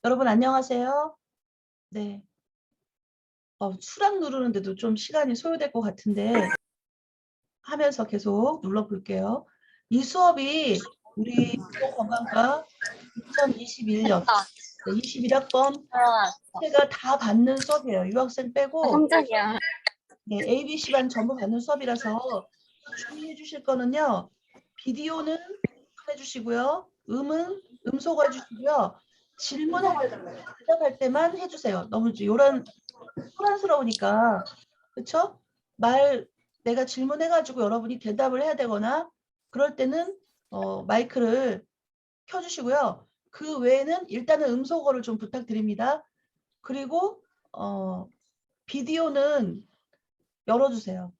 여러분 안녕하세요. 네. 수락 누르는데도 좀 시간이 소요될 것 같은데 하면서 계속 눌러볼게요. 이 수업이 우리 건강과 2021년 됐다. 21학번 들어왔어. 제가 다 받는 수업이에요. 유학생 빼고 깜짝이야. 네, ABC반 전부 받는 수업이라서 주의해 주실 거는요. 비디오는 해주시고요. 음소거 해주시고요. 질문할 때, 대답할 때만 해주세요. 너무 요런 소란스러우니까. 그쵸? 내가 질문해가지고 여러분이 대답을 해야 되거나 그럴 때는 마이크를 켜주시고요. 그 외에는 일단은 음소거를 좀 부탁드립니다. 그리고 비디오는 열어주세요.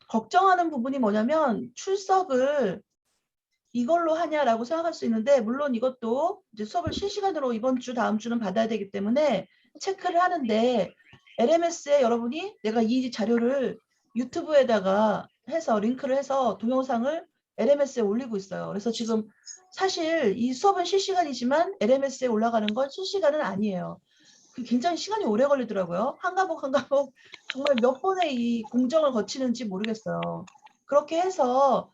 걱정하는 부분이 뭐냐면 출석을 이걸로 하냐라고 생각할 수 있는데 물론 이것도 이제 수업을 실시간으로 이번 주 다음 주는 받아야 되기 때문에 체크를 하는데 LMS에 여러분이 내가 이 자료를 유튜브에다가 해서 링크를 해서 동영상을 LMS에 올리고 있어요. 그래서 지금 사실 이 수업은 실시간이지만 LMS에 올라가는 건 실시간은 아니에요. 굉장히 시간이 오래 걸리더라고요. 한 과목 한 과목 정말 몇 번의 이 공정을 거치는지 모르겠어요. 그렇게 해서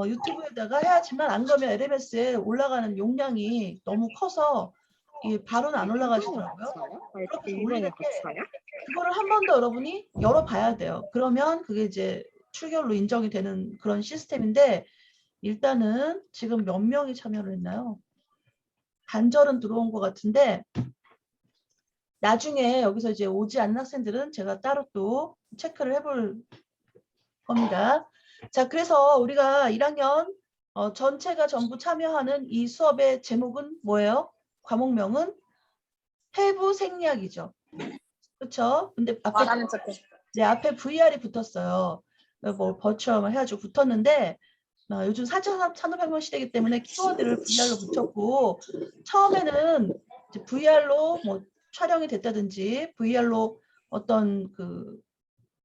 유튜브에다가 해야지만 안 그러면 LMS에 올라가는 용량이 너무 커서 바로는 안 올라가시더라고요. 그렇게 해서 올릴 때 그거를 한 번 더 여러분이 열어봐야 돼요. 그러면 그게 이제 출결로 인정이 되는 그런 시스템인데 일단은 지금 몇 명이 참여를 했나요? 단절은 들어온 것 같은데 나중에 여기서 이제 오지 않는 학생들은 제가 따로 또 체크를 해볼 겁니다. 자, 그래서 우리가 1학년 전체가 전부 참여하는 이 수업의 제목은 뭐예요? 과목명은 해부 생략이죠. 그렇죠? 근데 말하는 척해. 앞에 VR이 붙었어요. 뭐 버추얼 해가지고 붙었는데 요즘 4차 산업혁명 시대이기 때문에 키워드를 VR로 붙였고 처음에는 이제 VR로 뭐 촬영이 됐다든지 VR로 어떤 그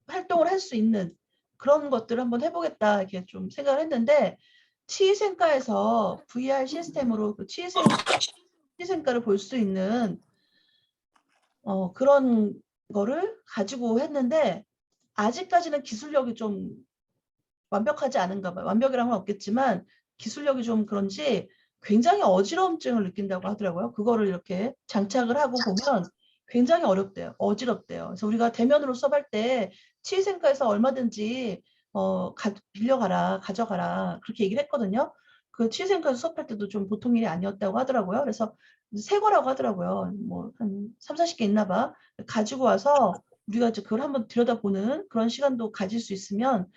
활동을 할 수 있는 그런 것들을 한번 해보겠다 이렇게 좀 생각을 했는데 치위생과에서 VR 시스템으로 그 치위생과를 볼 수 있는 그런 거를 가지고 했는데 아직까지는 기술력이 좀 완벽하지 않은가 봐요. 완벽이란 건 없겠지만 기술력이 좀 그런지 굉장히 어지러움증을 느낀다고 하더라고요. 그거를 이렇게 장착을 하고 보면 굉장히 어렵대요. 어지럽대요. 그래서 우리가 대면으로 수업할 때 치위생과에서 얼마든지 빌려가라, 가져가라 그렇게 얘기를 했거든요. 그 치위생과에서 수업할 때도 좀 보통 일이 아니었다고 하더라고요. 그래서 새 거라고 하더라고요. 뭐 한 3, 40개 있나 봐. 가지고 와서 우리가 이제 그걸 한번 들여다보는 그런 시간도 가졌으면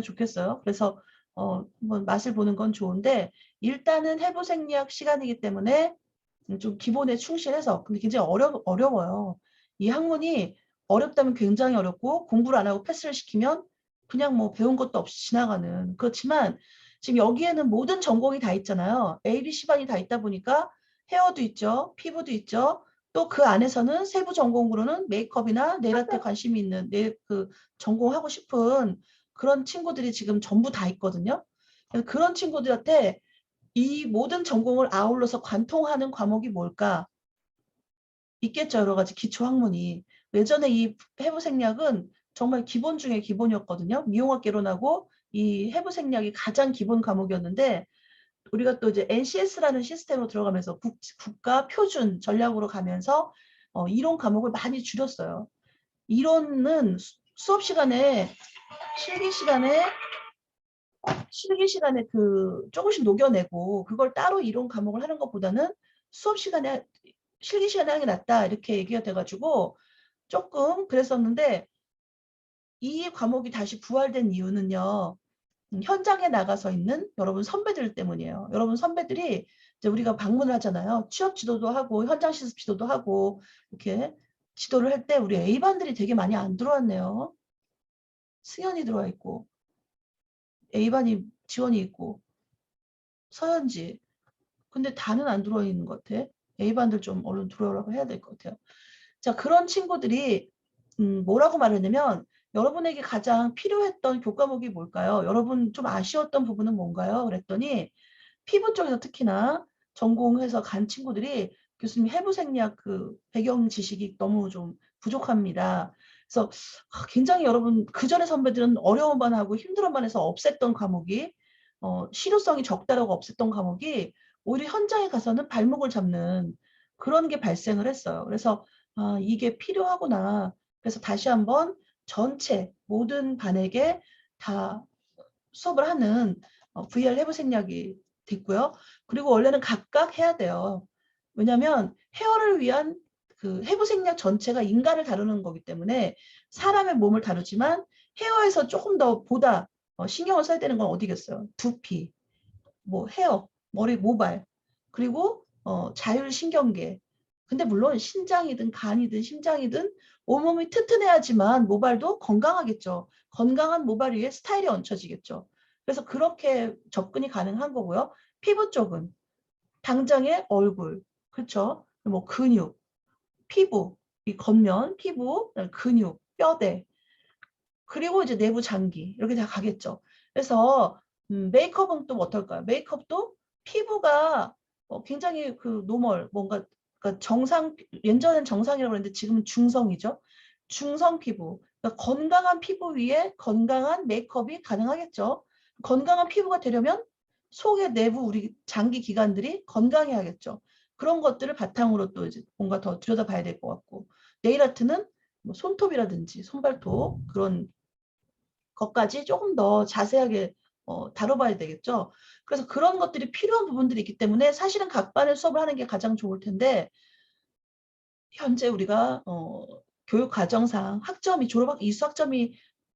좋겠어요. 그래서 한번 맛을 보는 건 좋은데 일단은 해부 생략 시간이기 때문에 좀 기본에 충실해서 근데 굉장히 어려워요. 이 학문이 어렵다면 굉장히 어렵고 공부를 안 하고 패스를 시키면 그냥 뭐 배운 것도 없이 지나가는 그렇지만 지금 여기에는 모든 전공이 다 있잖아요. ABC반이 다 있다 보니까 헤어도 있죠. 피부도 있죠. 또 그 안에서는 세부 전공으로는 메이크업이나 네일 아트에 관심이 있는 그 전공하고 싶은 그런 친구들이 지금 전부 다 있거든요. 그런 친구들한테 이 모든 전공을 아울러서 관통하는 과목이 뭘까? 있겠죠. 여러 가지 기초 학문이. 예전에 이 해부 생략은 정말 기본 중에 기본이었거든요. 미용학개론하고 이 해부 생략이 가장 기본 과목이었는데 우리가 또 이제 NCS라는 시스템으로 들어가면서 국가 표준 전략으로 가면서 이론 과목을 많이 줄였어요. 이론은 수업 시간에 실기 시간에 그 조금씩 녹여내고 그걸 따로 이론 과목을 하는 것보다는 수업 시간에 실기 시간에 하는 게 낫다 이렇게 얘기가 돼가지고 조금 그랬었는데 이 과목이 다시 부활된 이유는요. 현장에 나가서 있는 여러분 선배들 때문이에요. 여러분 선배들이 이제 우리가 방문을 하잖아요. 취업 지도도 하고 현장 실습 지도도 하고 이렇게 지도를 할 때 우리 A반들이 되게 많이 안 들어왔네요. 승현이 들어와 있고 A반이 지원이 있고 서현지 근데 다는 안 들어와 있는 것 같아. A반들 좀 얼른 들어오라고 해야 될 것 같아요. 자, 그런 친구들이 뭐라고 말했냐면 여러분에게 가장 필요했던 교과목이 뭘까요? 여러분 좀 아쉬웠던 부분은 뭔가요? 그랬더니 피부 쪽에서 특히나 전공해서 간 친구들이 교수님 해부 생리학 그 배경 지식이 너무 좀 부족합니다. 그래서 굉장히 여러분 그전에 선배들은 어려운 반하고 힘들은 반에서 없앴던 과목이 실효성이 적다라고 없앴던 과목이 오히려 현장에 가서는 발목을 잡는 그런 게 발생을 했어요. 그래서 이게 필요하구나. 그래서 다시 한번 전체 모든 반에게 다 수업을 하는 VR 해부 생략이 됐고요. 그리고 원래는 각각 해야 돼요. 왜냐하면 헤어를 위한 그 해부 생략 전체가 인간을 다루는 거기 때문에 사람의 몸을 다루지만 헤어에서 조금 더 보다 신경을 써야 되는 건 어디겠어요? 두피, 뭐 헤어, 머리, 모발, 그리고 자율신경계. 근데 물론 신장이든 간이든 심장이든 온몸이 튼튼해야지만 모발도 건강하겠죠. 건강한 모발 위에 스타일이 얹혀지겠죠. 그래서 그렇게 접근이 가능한 거고요. 피부 쪽은 당장의 얼굴, 그렇죠? 뭐 근육, 피부, 이 겉면, 피부, 근육, 뼈대, 그리고 이제 내부 장기 이렇게 다 가겠죠. 그래서 메이크업은 또 어떨까요? 메이크업도 피부가 굉장히 그 노멀 뭔가 그러니까 정상 예전엔 정상이라고 그랬는데 지금은 중성이죠. 중성 피부. 그러니까 건강한 피부 위에 건강한 메이크업이 가능하겠죠. 건강한 피부가 되려면 속의 내부 우리 장기 기관들이 건강해야겠죠. 그런 것들을 바탕으로 또 이제 뭔가 더 들여다봐야 될 것 같고 네일 아트는 뭐 손톱이라든지 손발톱 그런 것까지 조금 더 자세하게 다뤄봐야 되겠죠. 그래서 그런 것들이 필요한 부분들이 있기 때문에 사실은 각 반의 수업을 하는 게 가장 좋을 텐데 현재 우리가 교육 과정상 학점이 졸업 이수 학점이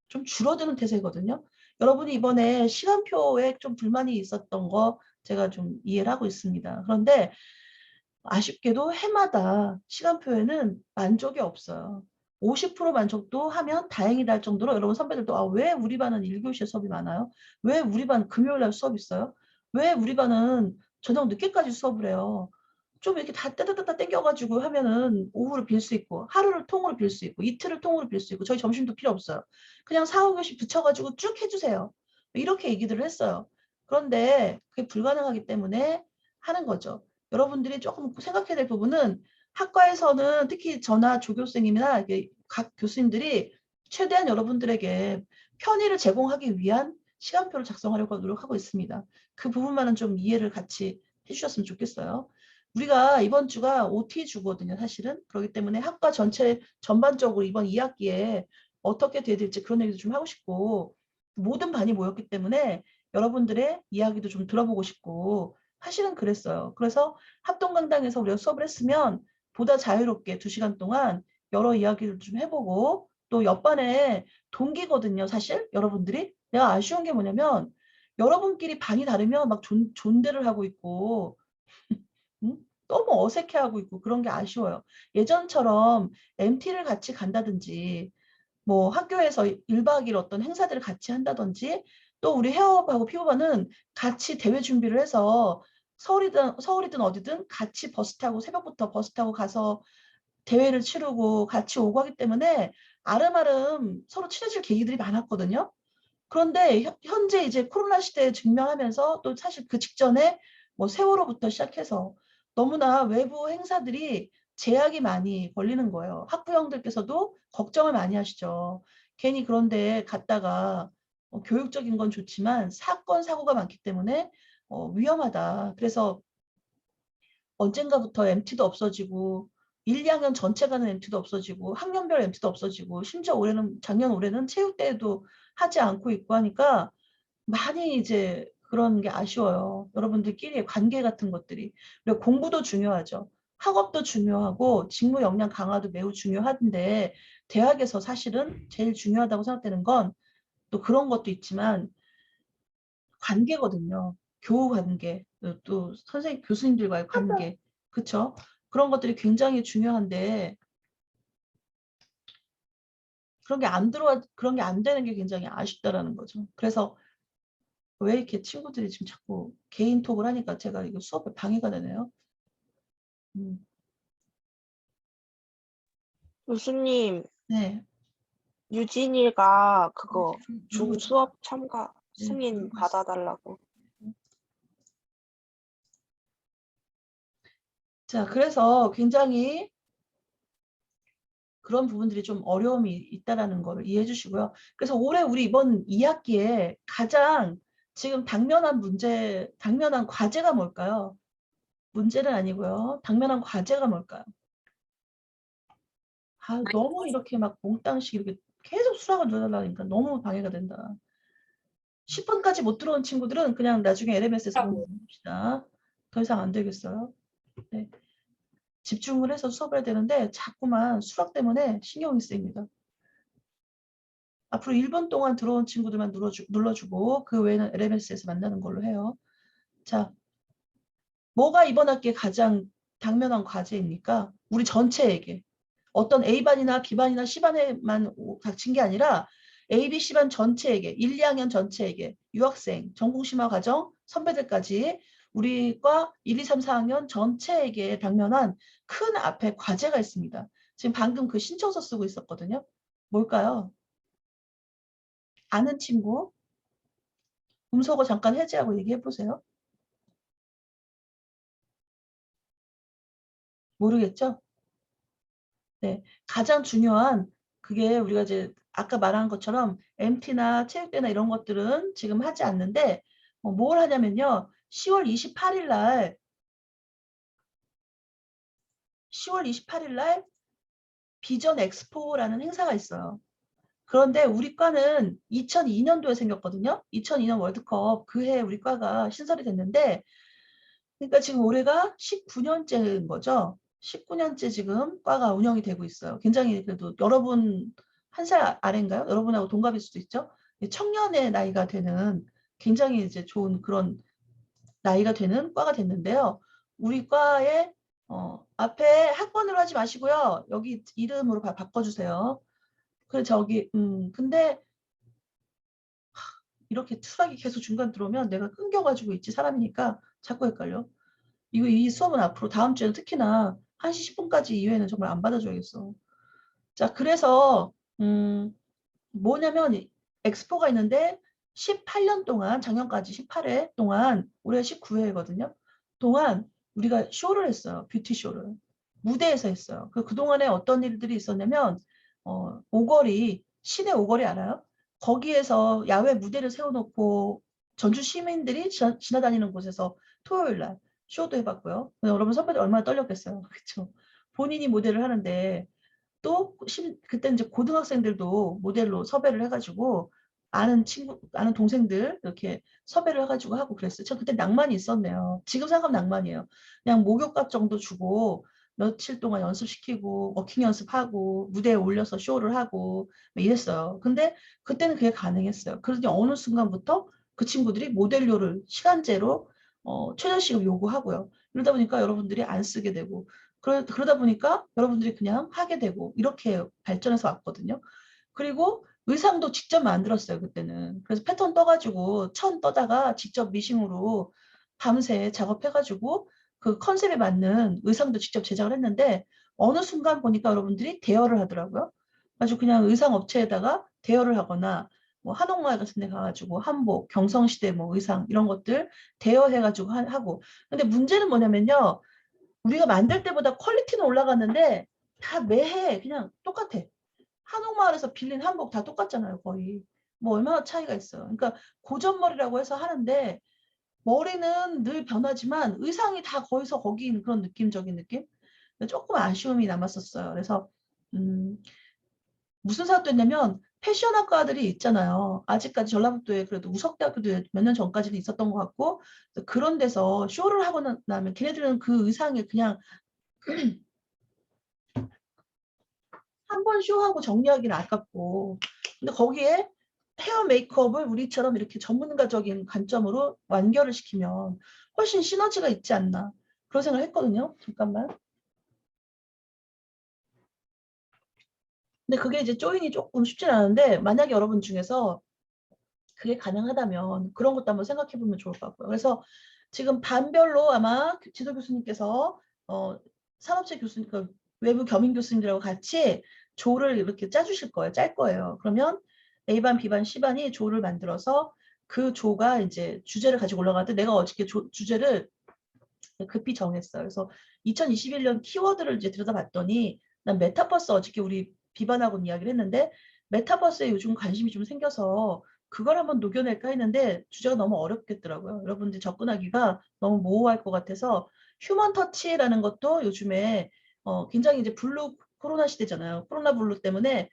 좀 줄어드는 태세거든요. 여러분이 이번에 시간표에 좀 불만이 있었던 거 제가 좀 이해를 하고 있습니다. 그런데 아쉽게도 해마다 시간표에는 만족이 없어요. 50% 만족도 하면 다행이다 할 정도로 여러분 선배들도 왜 우리 반은 1교시에 수업이 많아요? 왜 우리 반 금요일 날 수업 있어요? 왜 우리 반은 저녁 늦게까지 수업을 해요? 좀 이렇게 다 따다다다 땡겨가지고 하면은 오후를 빌 수 있고 하루를 통으로 빌 수 있고 이틀을 통으로 빌 수 있고 저희 점심도 필요 없어요. 그냥 4, 5교시 붙여가지고 쭉 해주세요. 이렇게 얘기들을 했어요. 그런데 그게 불가능하기 때문에 하는 거죠. 여러분들이 조금 생각해야 될 부분은 학과에서는 특히 저나 조교생님이나 각 교수님들이 최대한 여러분들에게 편의를 제공하기 위한 시간표를 작성하려고 노력하고 있습니다. 그 부분만은 좀 이해를 같이 해주셨으면 좋겠어요. 우리가 이번 주가 OT 주거든요, 사실은. 그렇기 때문에 학과 전체 전반적으로 이번 2학기에 어떻게 돼야 될지 그런 얘기도 좀 하고 싶고 모든 반이 모였기 때문에 여러분들의 이야기도 좀 들어보고 싶고 사실은 그랬어요. 그래서 합동강당에서 우리가 수업을 했으면 보다 자유롭게 2시간 동안 여러 이야기를 좀 해보고 또 옆반에 동기거든요, 사실 여러분들이. 내가 아쉬운 게 뭐냐면 여러분끼리 반이 다르면 막 존대를 하고 있고 응? 너무 어색해하고 있고 그런 게 아쉬워요. 예전처럼 MT를 같이 간다든지 뭐 학교에서 1박 2일 어떤 행사들을 같이 한다든지 또 우리 헤어업하고 피부반은 같이 대회 준비를 해서 서울이든 어디든 같이 버스 타고 새벽부터 버스 타고 가서 대회를 치르고 같이 오고 하기 때문에 아름아름 서로 친해질 계기들이 많았거든요. 그런데 현재 이제 코로나 시대에 직면하면서 또 사실 그 직전에 뭐 세월호부터 시작해서 너무나 외부 행사들이 제약이 많이 걸리는 거예요. 학부형들께서도 걱정을 많이 하시죠. 괜히 그런데 갔다가 교육적인 건 좋지만 사건, 사고가 많기 때문에 위험하다. 그래서 언젠가부터 MT도 없어지고 1, 2학년 전체 가는 MT도 없어지고 학년별 MT도 없어지고 심지어 작년 올해는 체육대회도 하지 않고 있고 하니까 많이 이제 그런 게 아쉬워요. 여러분들끼리의 관계 같은 것들이. 그리고 공부도 중요하죠. 학업도 중요하고 직무 역량 강화도 매우 중요한데 대학에서 사실은 제일 중요하다고 생각되는 건 또 그런 것도 있지만 관계거든요. 교우 관계, 또 선생님, 교수님들과의 관계, 그쵸? 그런 것들이 굉장히 중요한데 그런 게 안 되는 게 굉장히 아쉽다라는 거죠. 그래서 왜 이렇게 친구들이 지금 자꾸 개인톡을 하니까 제가 이거 수업에 방해가 되네요. 음, 교수님, 네. 유진이가 그거 누르고 중수업 참가 네, 승인 누르고 있어. 받아달라고. 자, 그래서 굉장히 그런 부분들이 좀 어려움이 있다라는 거를 이해해 주시고요. 그래서 올해 우리 이번 2학기에 가장 지금 당면한 과제가 뭘까요? 문제는 아니고요. 당면한 과제가 뭘까요? 아, 너무 이렇게 막 몽땅씩 이렇게 계속 수락을 눌러달라니까 너무 방해가 된다. 10분까지 못 들어온 친구들은 그냥 나중에 LMS에서 봅시다. 더 이상 안 되겠어요. 네. 집중을 해서 수업을 해야 되는데 자꾸만 수락 때문에 신경이 쓰입니다. 앞으로 1분 동안 들어온 친구들만 눌러주고 그 외에는 LMS에서 만나는 걸로 해요. 자, 뭐가 이번 학기에 가장 당면한 과제입니까? 우리 전체에게. 어떤 A반이나 B반이나 C반에만 닥친 게 아니라 A, B, C반 전체에게, 1, 2학년 전체에게, 유학생, 전공심화 과정, 선배들까지 우리과 1, 2, 3, 4학년 전체에게 당면한 큰 앞에 과제가 있습니다. 지금 방금 그 신청서 쓰고 있었거든요. 뭘까요? 아는 친구? 음소거 잠깐 해제하고 얘기해 보세요. 모르겠죠? 네. 가장 중요한 그게 우리가 이제 아까 말한 것처럼 MT나 체육대나 이런 것들은 지금 하지 않는데 뭘 하냐면요. 10월 28일 날 10월 28일 날 비전 엑스포라는 행사가 있어요. 그런데 우리 과는 2002년도에 생겼거든요. 2002년 월드컵 그 해 우리 과가 신설이 됐는데 그러니까 지금 올해가 19년째인 거죠. 19년째 지금 과가 운영이 되고 있어요. 굉장히 그래도 여러분 한 살 아래인가요? 여러분하고 동갑일 수도 있죠. 청년의 나이가 되는 굉장히 이제 좋은 그런 나이가 되는 과가 됐는데요. 우리 과에 앞에 학번으로 하지 마시고요. 여기 이름으로 바꿔주세요. 그래 저기 근데 이렇게 수락이 계속 중간 들어오면 내가 끊겨가지고 있지 사람이니까 자꾸 헷갈려. 이 수업은 앞으로 다음 주에는 특히나 1시 10분까지 이후에는 정말 안 받아줘야겠어. 자, 그래서 뭐냐면 엑스포가 있는데 18년 동안 작년까지 18회 동안 올해 19회거든요. 동안 우리가 쇼를 했어요. 뷰티 쇼를. 무대에서 했어요. 그동안에 어떤 일들이 있었냐면 오거리 시내 오거리 알아요? 거기에서 야외 무대를 세워놓고 전주 시민들이 지나다니는 곳에서 토요일 날 쇼도 해봤고요. 여러분 선배들 얼마나 떨렸겠어요. 그렇죠? 본인이 모델을 하는데 또 그때 이제 고등학생들도 모델로 섭외를 해가지고 아는 동생들 이렇게 섭외를 해가지고 하고 그랬어요. 저 그때 낭만이 있었네요. 지금 생각하면 낭만이에요. 그냥 목욕값 정도 주고 며칠 동안 연습시키고 워킹 연습하고 무대에 올려서 쇼를 하고 막 이랬어요. 근데 그때는 그게 가능했어요. 그러더니 어느 순간부터 그 친구들이 모델료를 시간제로 최저시급 요구하고요. 그러다 보니까 여러분들이 안 쓰게 되고 그러다 보니까 여러분들이 그냥 하게 되고 이렇게 발전해서 왔거든요. 그리고 의상도 직접 만들었어요, 그때는. 그래서 패턴 떠가지고 천 떠다가 직접 미싱으로 밤새 작업해가지고 그 컨셉에 맞는 의상도 직접 제작을 했는데 어느 순간 보니까 여러분들이 대여를 하더라고요. 아주 그냥 의상 업체에다가 대여를 하거나 뭐 한옥마을 같은 데 가가지고 한복, 경성시대 뭐 의상 이런 것들 대여해가지고 하고. 근데 문제는 뭐냐면요. 우리가 만들 때보다 퀄리티는 올라갔는데 다 매해 그냥 똑같아. 한옥마을에서 빌린 한복 다 똑같잖아요, 거의. 뭐 얼마나 차이가 있어요. 그러니까 고전머리라고 해서 하는데 머리는 늘 변하지만 의상이 다 거기서 거기인 그런 느낌적인 느낌? 조금 아쉬움이 남았었어요. 그래서 음, 무슨 생각도 했냐면 패션학과들이 있잖아요. 아직까지 전라북도에 그래도 우석대학교도 몇 년 전까지는 있었던 것 같고 그런 데서 쇼를 하고 나면 걔네들은 그 의상을 그냥 한 번 쇼하고 정리하기는 아깝고 근데 거기에 헤어 메이크업을 우리처럼 이렇게 전문가적인 관점으로 완결을 시키면 훨씬 시너지가 있지 않나 그런 생각을 했거든요. 잠깐만. 근데 그게 이제 조인이 조금 쉽진 않은데 만약에 여러분 중에서 그게 가능하다면 그런 것도 한번 생각해 보면 좋을 것 같고요. 그래서 지금 반별로 아마 지도 교수님께서 산업체 교수님, 그 외부 겸임 교수님들하고 같이 조를 이렇게 짜주실 거예요. 짤 거예요. 그러면 A반, B반, C반이 조를 만들어서 그 조가 이제 주제를 가지고 올라가는데 내가 어저께 주제를 급히 정했어요. 그래서 2021년 키워드를 이제 들여다봤더니 난 메타버스 어저께 우리 비반하고 이야기를 했는데 메타버스에 요즘 관심이 좀 생겨서 그걸 한번 녹여낼까 했는데 주제가 너무 어렵겠더라고요. 여러분들 접근하기가 너무 모호할 것 같아서 휴먼 터치라는 것도 요즘에 굉장히 이제 블루 코로나 시대잖아요. 코로나 블루 때문에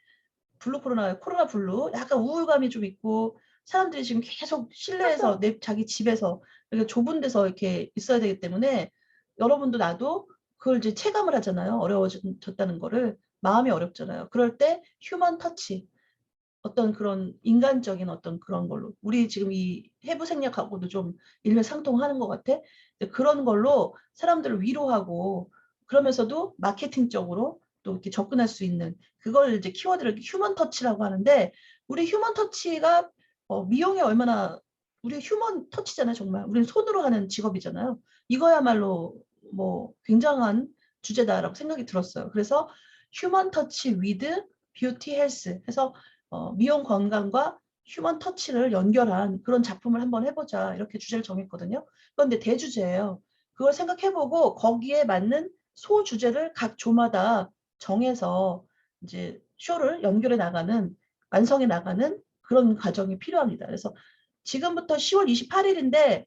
블루 코로나 블루 약간 우울감이 좀 있고 사람들이 지금 계속 실내에서 자기 집에서 이렇게 좁은 데서 이렇게 있어야 되기 때문에 여러분도 나도 그걸 이제 체감을 하잖아요. 어려워졌다는 거를 마음이 어렵잖아요. 그럴 때 휴먼 터치 어떤 그런 인간적인 어떤 그런 걸로 우리 지금 이 해부 생략하고도 좀 일맥상통하는 것 같아. 그런 걸로 사람들을 위로하고 그러면서도 마케팅적으로 또 이렇게 접근할 수 있는 그걸 이제 키워드를 휴먼 터치라고 하는데 우리 휴먼 터치가 미용에 얼마나 우리 휴먼 터치잖아요. 정말 우리는 손으로 하는 직업이잖아요. 이거야말로 뭐 굉장한 주제다라고 생각이 들었어요. 그래서 휴먼 터치 위드 뷰티 헬스 해서 미용 건강과 휴먼 터치를 연결한 그런 작품을 한번 해보자 이렇게 주제를 정했거든요. 그런데 대주제예요. 그걸 생각해보고 거기에 맞는 소주제를 각 조마다 정해서 이제 쇼를 연결해 나가는 완성해 나가는 그런 과정이 필요합니다. 그래서 지금부터 10월 28일인데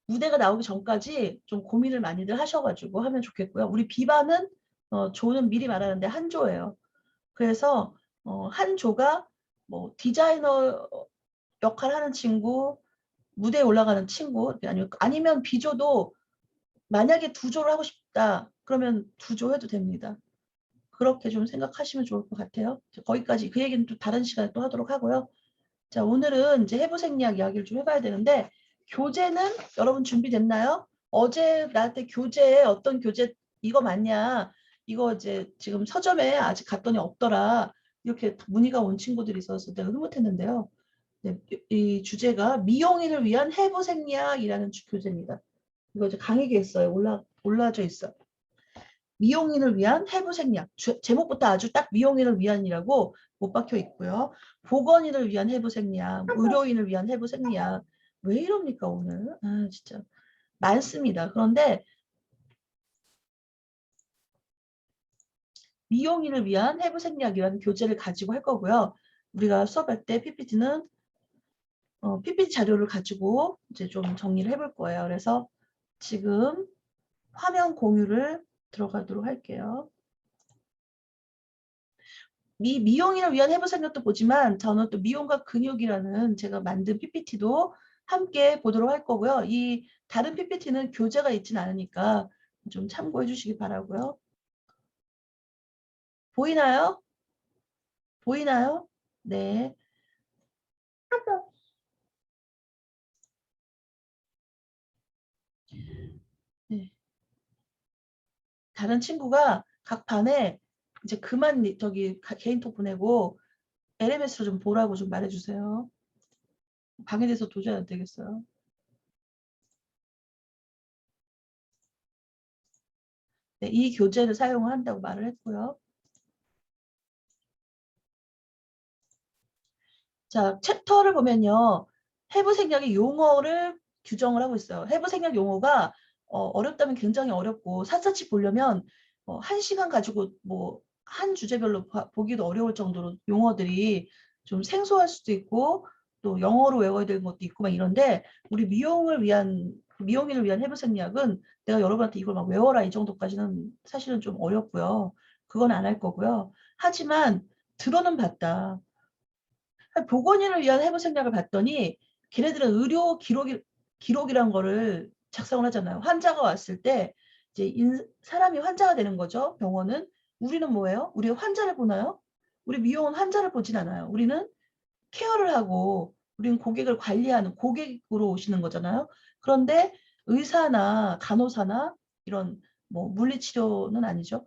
무대가 나오기 전까지 좀 고민을 많이들 하셔가지고 하면 좋겠고요. 우리 비반은 조는 미리 말하는데 한 조예요. 그래서 한 조가 뭐 디자이너 역할 하는 친구, 무대에 올라가는 친구, 아니면 비조도 만약에 두 조를 하고 싶다. 그러면 두 조 해도 됩니다. 그렇게 좀 생각하시면 좋을 것 같아요. 거기까지 그 얘기는 또 다른 시간에 또 하도록 하고요. 자, 오늘은 이제 해부 생략 이야기를 좀 해봐야 되는데 교재는 여러분 준비됐나요? 어제 나한테 교재 어떤 교재 이거 맞냐? 이거 이제 지금 서점에 아직 갔더니 없더라. 이렇게 문의가 온 친구들이 있어서 내가 흐뭇했는데요. 네, 이 주제가 미용인을 위한 해부 생략이라는 교재입니다. 이거 이제 강의기에 있어요. 올라져 있어. 미용인을 위한 해부 생략. 제목부터 아주 딱 미용인을 위한이라고 못 박혀 있고요. 보건인을 위한 해부 생략, 의료인을 위한 해부 생략. 왜 이럽니까 오늘? 아 진짜 많습니다. 그런데 미용인을 위한 해부 생략이라는 교재를 가지고 할 거고요. 우리가 수업할 때 PPT는 PPT 자료를 가지고 이제 좀 정리를 해볼 거예요. 그래서 지금 화면 공유를 들어가도록 할게요. 미용인을 위한 해부 생각도 보지만 저는 또 미용과 근육이라는 제가 만든 PPT도 함께 보도록 할 거고요. 이 다른 PPT는 교재가 있진 않으니까 좀 참고해 주시기 바라고요. 보이나요? 보이나요? 네. 네. 다른 친구가 각 반에 이제 그만 저기 개인톡 보내고 LMS로 좀 보라고 좀 말해주세요. 방해돼서 도저히 안 되겠어요. 네, 이 교재를 사용한다고 말을 했고요. 자, 챕터를 보면요. 해부 생략의 용어를 규정을 하고 있어요. 해부 생략 용어가 어렵다면 굉장히 어렵고 샅샅이 보려면 1시간 가지고 뭐 한 주제별로 보기도 어려울 정도로 용어들이 좀 생소할 수도 있고 또 영어로 외워야 되는 것도 있고 막 이런데 우리 미용인을 위한 해부 생략은 내가 여러분한테 이걸 막 외워라 이 정도까지는 사실은 좀 어렵고요. 그건 안 할 거고요. 하지만 들어는 봤다. 보건인을 위한 해부 생략을 봤더니 걔네들은 의료 기록이란 거를 작성을 하잖아요. 환자가 왔을 때 이제 사람이 환자가 되는 거죠. 병원은. 우리는 뭐예요? 우리 환자를 보나요? 우리 미용은 환자를 보진 않아요. 우리는 케어를 하고 우리는 고객을 관리하는 고객으로 오시는 거잖아요. 그런데 의사나 간호사나 이런 뭐 물리치료는 아니죠.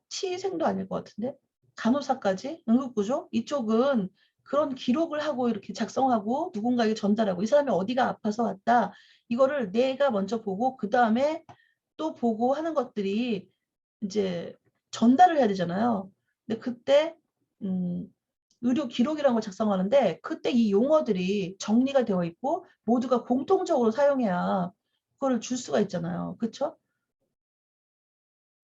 치생도 아닐 것 같은데 간호사까지 응급구조 이쪽은 그런 기록을 하고 이렇게 작성하고 누군가에게 전달하고 이 사람이 어디가 아파서 왔다 이거를 내가 먼저 보고 그 다음에 또 보고 하는 것들이 이제 전달을 해야 되잖아요. 근데 그때 의료 기록이라는 걸 작성하는데 그때 이 용어들이 정리가 되어 있고 모두가 공통적으로 사용해야 그거를 줄 수가 있잖아요. 그렇죠?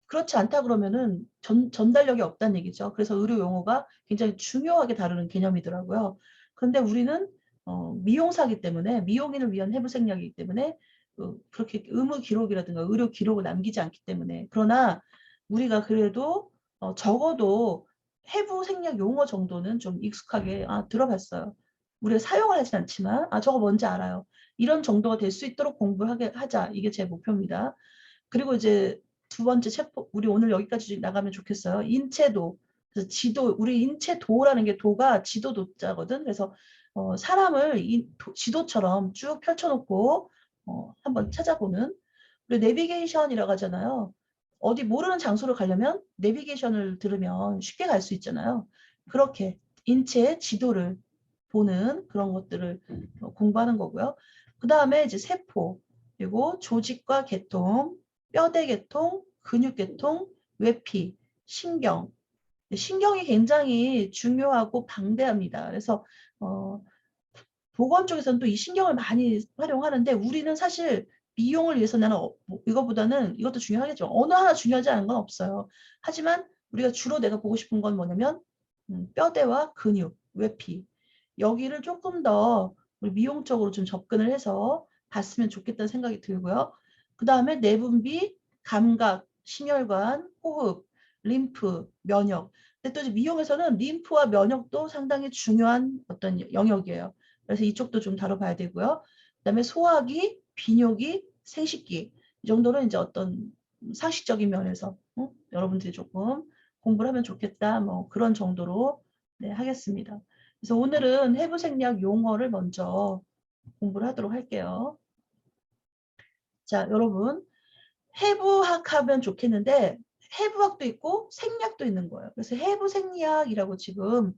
그렇지 않다 그러면은 전달력이 없다는 얘기죠. 그래서 의료 용어가 굉장히 중요하게 다루는 개념이더라고요. 그런데 우리는 미용사기 때문에 미용인을 위한 해부 생략이기 때문에 그렇게 의무 기록이라든가 의료 기록을 남기지 않기 때문에 그러나 우리가 그래도 적어도 해부 생략 용어 정도는 좀 익숙하게 들어봤어요. 우리가 사용을 하진 않지만 저거 뭔지 알아요. 이런 정도가 될 수 있도록 공부하게 하자. 이게 제 목표입니다. 그리고 이제 두 번째 체포, 우리 오늘 여기까지 나가면 좋겠어요. 인체도. 그래서 지도, 우리 인체도라는 게 도가 지도 도자거든. 그래서 사람을 지도처럼 쭉 펼쳐놓고 한번 찾아보는. 그리고 내비게이션이라고 하잖아요. 어디 모르는 장소를 가려면 내비게이션을 들으면 쉽게 갈 수 있잖아요. 그렇게 인체의 지도를 보는 그런 것들을 공부하는 거고요. 그 다음에 이제 세포, 그리고 조직과 계통, 뼈대 계통, 근육 계통, 외피, 신경. 신경이 굉장히 중요하고 방대합니다. 그래서 보건 쪽에서는 또 이 신경을 많이 활용하는데 우리는 사실 미용을 위해서 나는 이거보다는 이것도 중요하겠죠. 어느 하나 중요하지 않은 건 없어요. 하지만 우리가 주로 내가 보고 싶은 건 뭐냐면 뼈대와 근육, 외피 여기를 조금 더 우리 미용적으로 좀 접근을 해서 봤으면 좋겠다는 생각이 들고요. 그 다음에 내분비, 감각, 심혈관, 호흡, 림프, 면역. 근데 또 이제 미용에서는 림프와 면역도 상당히 중요한 어떤 영역이에요. 그래서 이쪽도 좀 다뤄봐야 되고요. 그다음에 소화기, 비뇨기, 생식기 이 정도는 이제 어떤 상식적인 면에서 여러분들이 조금 공부를 하면 좋겠다. 뭐 그런 정도로 네, 하겠습니다. 그래서 오늘은 해부생략 용어를 먼저 공부를 하도록 할게요. 자, 여러분 해부학 하면 좋겠는데 해부학도 있고 생략도 있는 거예요. 그래서 해부생략이라고 지금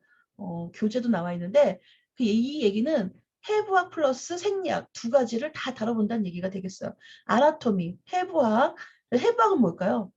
교재도 나와 있는데 이 얘기는 해부학 플러스 생략 두 가지를 다 다뤄본다는 얘기가 되겠어요. 아나토미, 해부학. 해부학은 뭘까요?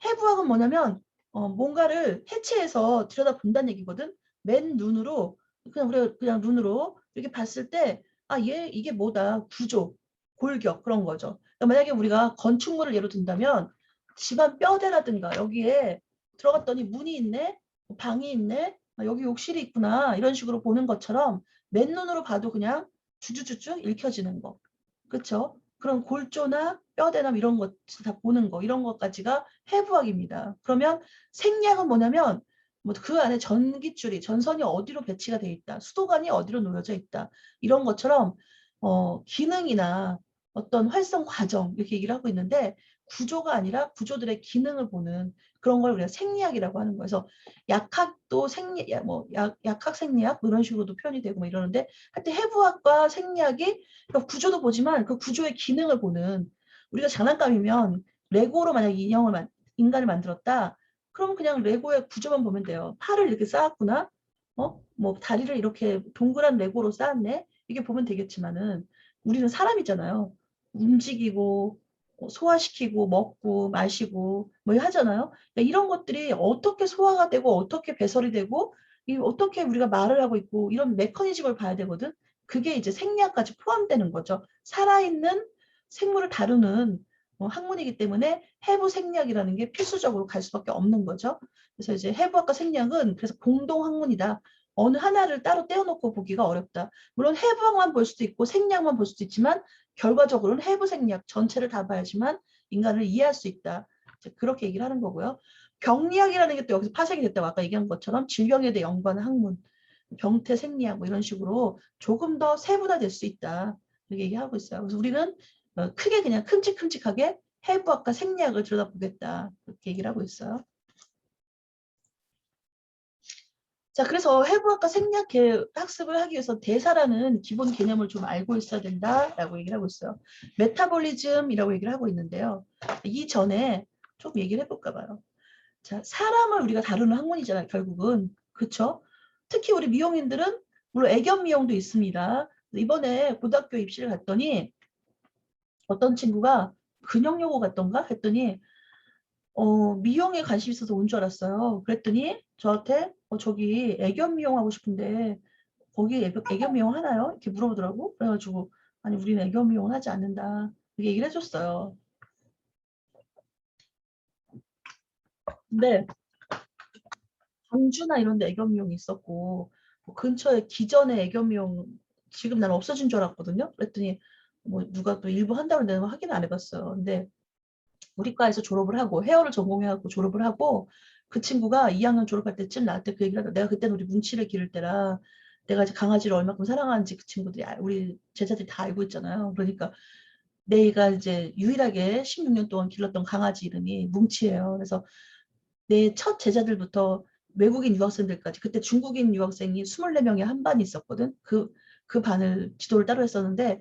해부학은 뭐냐면 뭔가를 해체해서 들여다본다는 얘기거든. 맨 눈으로 그냥 우리가 그냥 눈으로 이렇게 봤을 때 이게 뭐다 구조, 골격 그런 거죠. 그러니까 만약에 우리가 건축물을 예로 든다면 집안 뼈대라든가 여기에 들어갔더니 문이 있네, 방이 있네, 여기 욕실이 있구나 이런 식으로 보는 것처럼 맨눈으로 봐도 그냥 주주주주 읽혀지는 거. 그렇죠? 그런 골조나 뼈대나 이런 것 다 보는 거 이런 것까지가 해부학입니다. 그러면 생략은 뭐냐면 뭐 그 안에 전기줄이 전선이 어디로 배치가 돼 있다. 수도관이 어디로 놓여져 있다. 이런 것처럼 기능이나 어떤 활성 과정 이렇게 얘기를 하고 있는데 구조가 아니라 구조들의 기능을 보는 그런 걸 우리가 생리학이라고 하는 거예요. 그래서 약학도 생리 뭐 약학 생리학 뭐 이런 식으로도 표현이 되고 뭐 이러는데 하여튼 해부학과 생리학이 그러니까 구조도 보지만 그 구조의 기능을 보는 우리가 장난감이면 레고로 만약 인간을 만들었다. 그러면 그냥 레고의 구조만 보면 돼요. 팔을 이렇게 쌓았구나. 뭐 다리를 이렇게 동그란 레고로 쌓았네. 이게 보면 되겠지만은 우리는 사람이잖아요. 움직이고 소화시키고 먹고 마시고 뭐 하잖아요. 그러니까 이런 것들이 어떻게 소화가 되고 어떻게 배설이 되고 어떻게 우리가 말을 하고 있고 이런 메커니즘을 봐야 되거든. 그게 이제 생리학까지 포함되는 거죠. 살아있는 생물을 다루는 학문이기 때문에 해부 생리학이라는 게 필수적으로 갈 수밖에 없는 거죠. 그래서 이제 해부학과 생리학은 그래서 공동 학문이다. 어느 하나를 따로 떼어놓고 보기가 어렵다. 물론 해부학만 볼 수도 있고 생리학만 볼 수도 있지만 결과적으로는 해부 생리학 전체를 다 봐야지만 인간을 이해할 수 있다. 그렇게 얘기를 하는 거고요. 병리학이라는 게 또 여기서 파생이 됐다고 아까 얘기한 것처럼 질병에 대해 연구하는 학문, 병태 생리학 뭐 이런 식으로 조금 더 세분화될 수 있다. 이렇게 얘기하고 있어요. 그래서 우리는 크게 그냥 큼직큼직하게 해부학과 생리학을 들여다보겠다. 이렇게 얘기를 하고 있어요. 자, 그래서 해부학과 생리학 학습을 하기 위해서 대사라는 기본 개념을 좀 알고 있어야 된다라고 얘기를 하고 있어요. 메타볼리즘이라고 얘기를 하고 있는데요. 이전에 좀 얘기를 해볼까 봐요. 자, 사람을 우리가 다루는 학문이잖아요, 결국은. 그쵸? 특히 우리 미용인들은 물론 애견 미용도 있습니다. 이번에 고등학교 입시를 갔더니 어떤 친구가 근육요고 갔던가 했더니 미용에 관심 있어서 온 줄 알았어요. 그랬더니 저한테 저기 애견 미용하고 싶은데 거기 애견 미용 하나요? 이렇게 물어보더라고. 그래가지고 아니 우리는 애교 미용은 하지 않는다. 이렇게 얘기를 해줬어요. 근데 광주나 이런 데 애교 미용이 있었고 뭐 근처에 기존에 애교 미용 지금 난 없어진 줄 알았거든요. 그랬더니 뭐 누가 또 일부 한다고 내가 확인 안 해봤어요. 근데 우리 과에서 졸업을 하고 헤어를 전공해갖고 졸업을 하고 그 친구가 2학년 졸업할 때쯤 나한테 그 얘기를 하더라. 내가 그때는 우리 뭉치를 기를 때라 내가 이제 강아지를 얼마큼 사랑하는지 그 친구들이 우리 제자들이 다 알고 있잖아요. 그러니까 내가 이제 유일하게 16년 동안 길렀던 강아지 이름이 뭉치예요. 그래서 내 첫 제자들부터 외국인 유학생들까지 그때 중국인 유학생이 24명의 한 반이 있었거든. 그 반을 지도를 따로 했었는데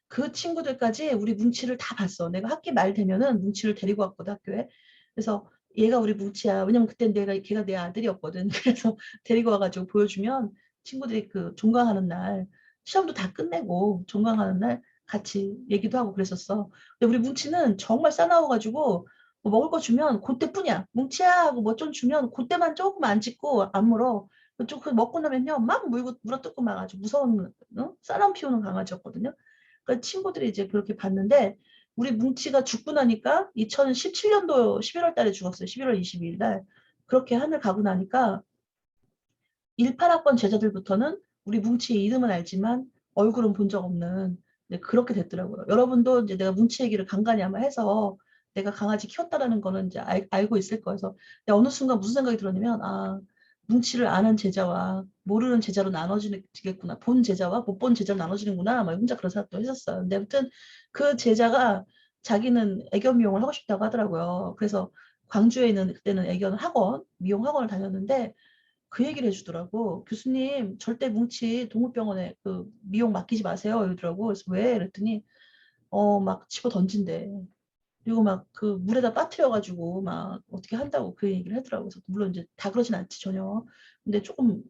그 친구들까지 우리 뭉치를 다 봤어. 내가 학기 말 되면은 뭉치를 데리고 왔거든, 학교에. 그래서 얘가 우리 뭉치야. 왜냐면 그때 걔가 내 아들이었거든. 그래서 데리고 와가지고 보여주면 친구들이 그 종강하는 날, 시험도 다 끝내고 종강하는 날 같이 얘기도 하고 그랬었어. 근데 우리 뭉치는 정말 싸나워가지고 뭐 먹을 거 주면 그때뿐이야. 뭉치야 하고 뭐 좀 주면 그때만 조금 안 짖고 안 물어. 좀 그 먹고 나면요 막 물어뜯고 막 아주 무서운 사람 피우는 강아지였거든요. 그 친구들이 이제 그렇게 봤는데 우리 뭉치가 죽고 나니까 2017년도 11월 달에 죽었어요. 11월 22일 날. 그렇게 하늘 가고 나니까 18학번 제자들부터는 우리 뭉치의 이름은 알지만 얼굴은 본 적 없는 네, 그렇게 됐더라고요. 여러분도 이제 내가 뭉치 얘기를 간간히 아마 해서 내가 강아지 키웠다라는 거는 이제 알고 있을 거예요. 그래서 내가 어느 순간 무슨 생각이 들었냐면 뭉치를 아는 제자와 모르는 제자로 나눠지겠구나. 본 제자와 못 본 제자로 나눠지는구나. 막 혼자 그런 생각도 했었어요. 근데 아무튼 그 제자가 자기는 애견 미용을 하고 싶다고 하더라고요. 그래서 광주에 있는 그때는 애견 학원, 미용 학원을 다녔는데 그 얘기를 해주더라고. 교수님, 절대 뭉치 동물병원에 그 미용 맡기지 마세요. 이러더라고. 그래서 왜? 그랬더니, 막 집어 던진대. 그리고 막 그 물에다 빠뜨려가지고 막 어떻게 한다고 그 얘기를 하더라고. 그래서 물론 이제 다 그러진 않지, 전혀. 근데 조금,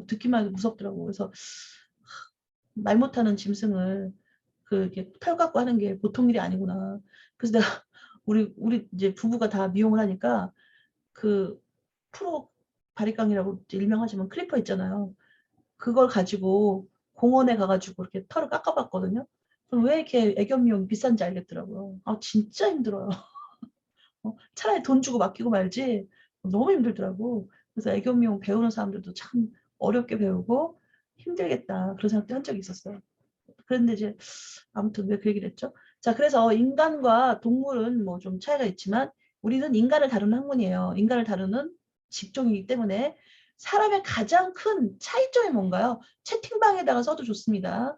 듣기만 해도 무섭더라고. 그래서 말 못하는 짐승을 이렇게 털 갖고 하는 게 보통 일이 아니구나. 그래서 내가 우리 이제 부부가 다 미용을 하니까 그 프로 바리깡이라고 일명하지만 클리퍼 있잖아요. 그걸 가지고 공원에 가가지고 이렇게 털을 깎아봤거든요. 그럼 왜 이렇게 애견 미용 비싼지 알겠더라고요. 진짜 힘들어요. 차라리 돈 주고 맡기고 말지 너무 힘들더라고. 그래서 애견 미용 배우는 사람들도 참 어렵게 배우고 힘들겠다 그런 생각도 한 적이 있었어요. 그런데 이제 아무튼 왜 그 얘기를 했죠? 자, 그래서 인간과 동물은 뭐 좀 차이가 있지만 우리는 인간을 다루는 학문이에요. 인간을 다루는 직종이기 때문에 사람의 가장 큰 차이점이 뭔가요? 채팅방에다가 써도 좋습니다.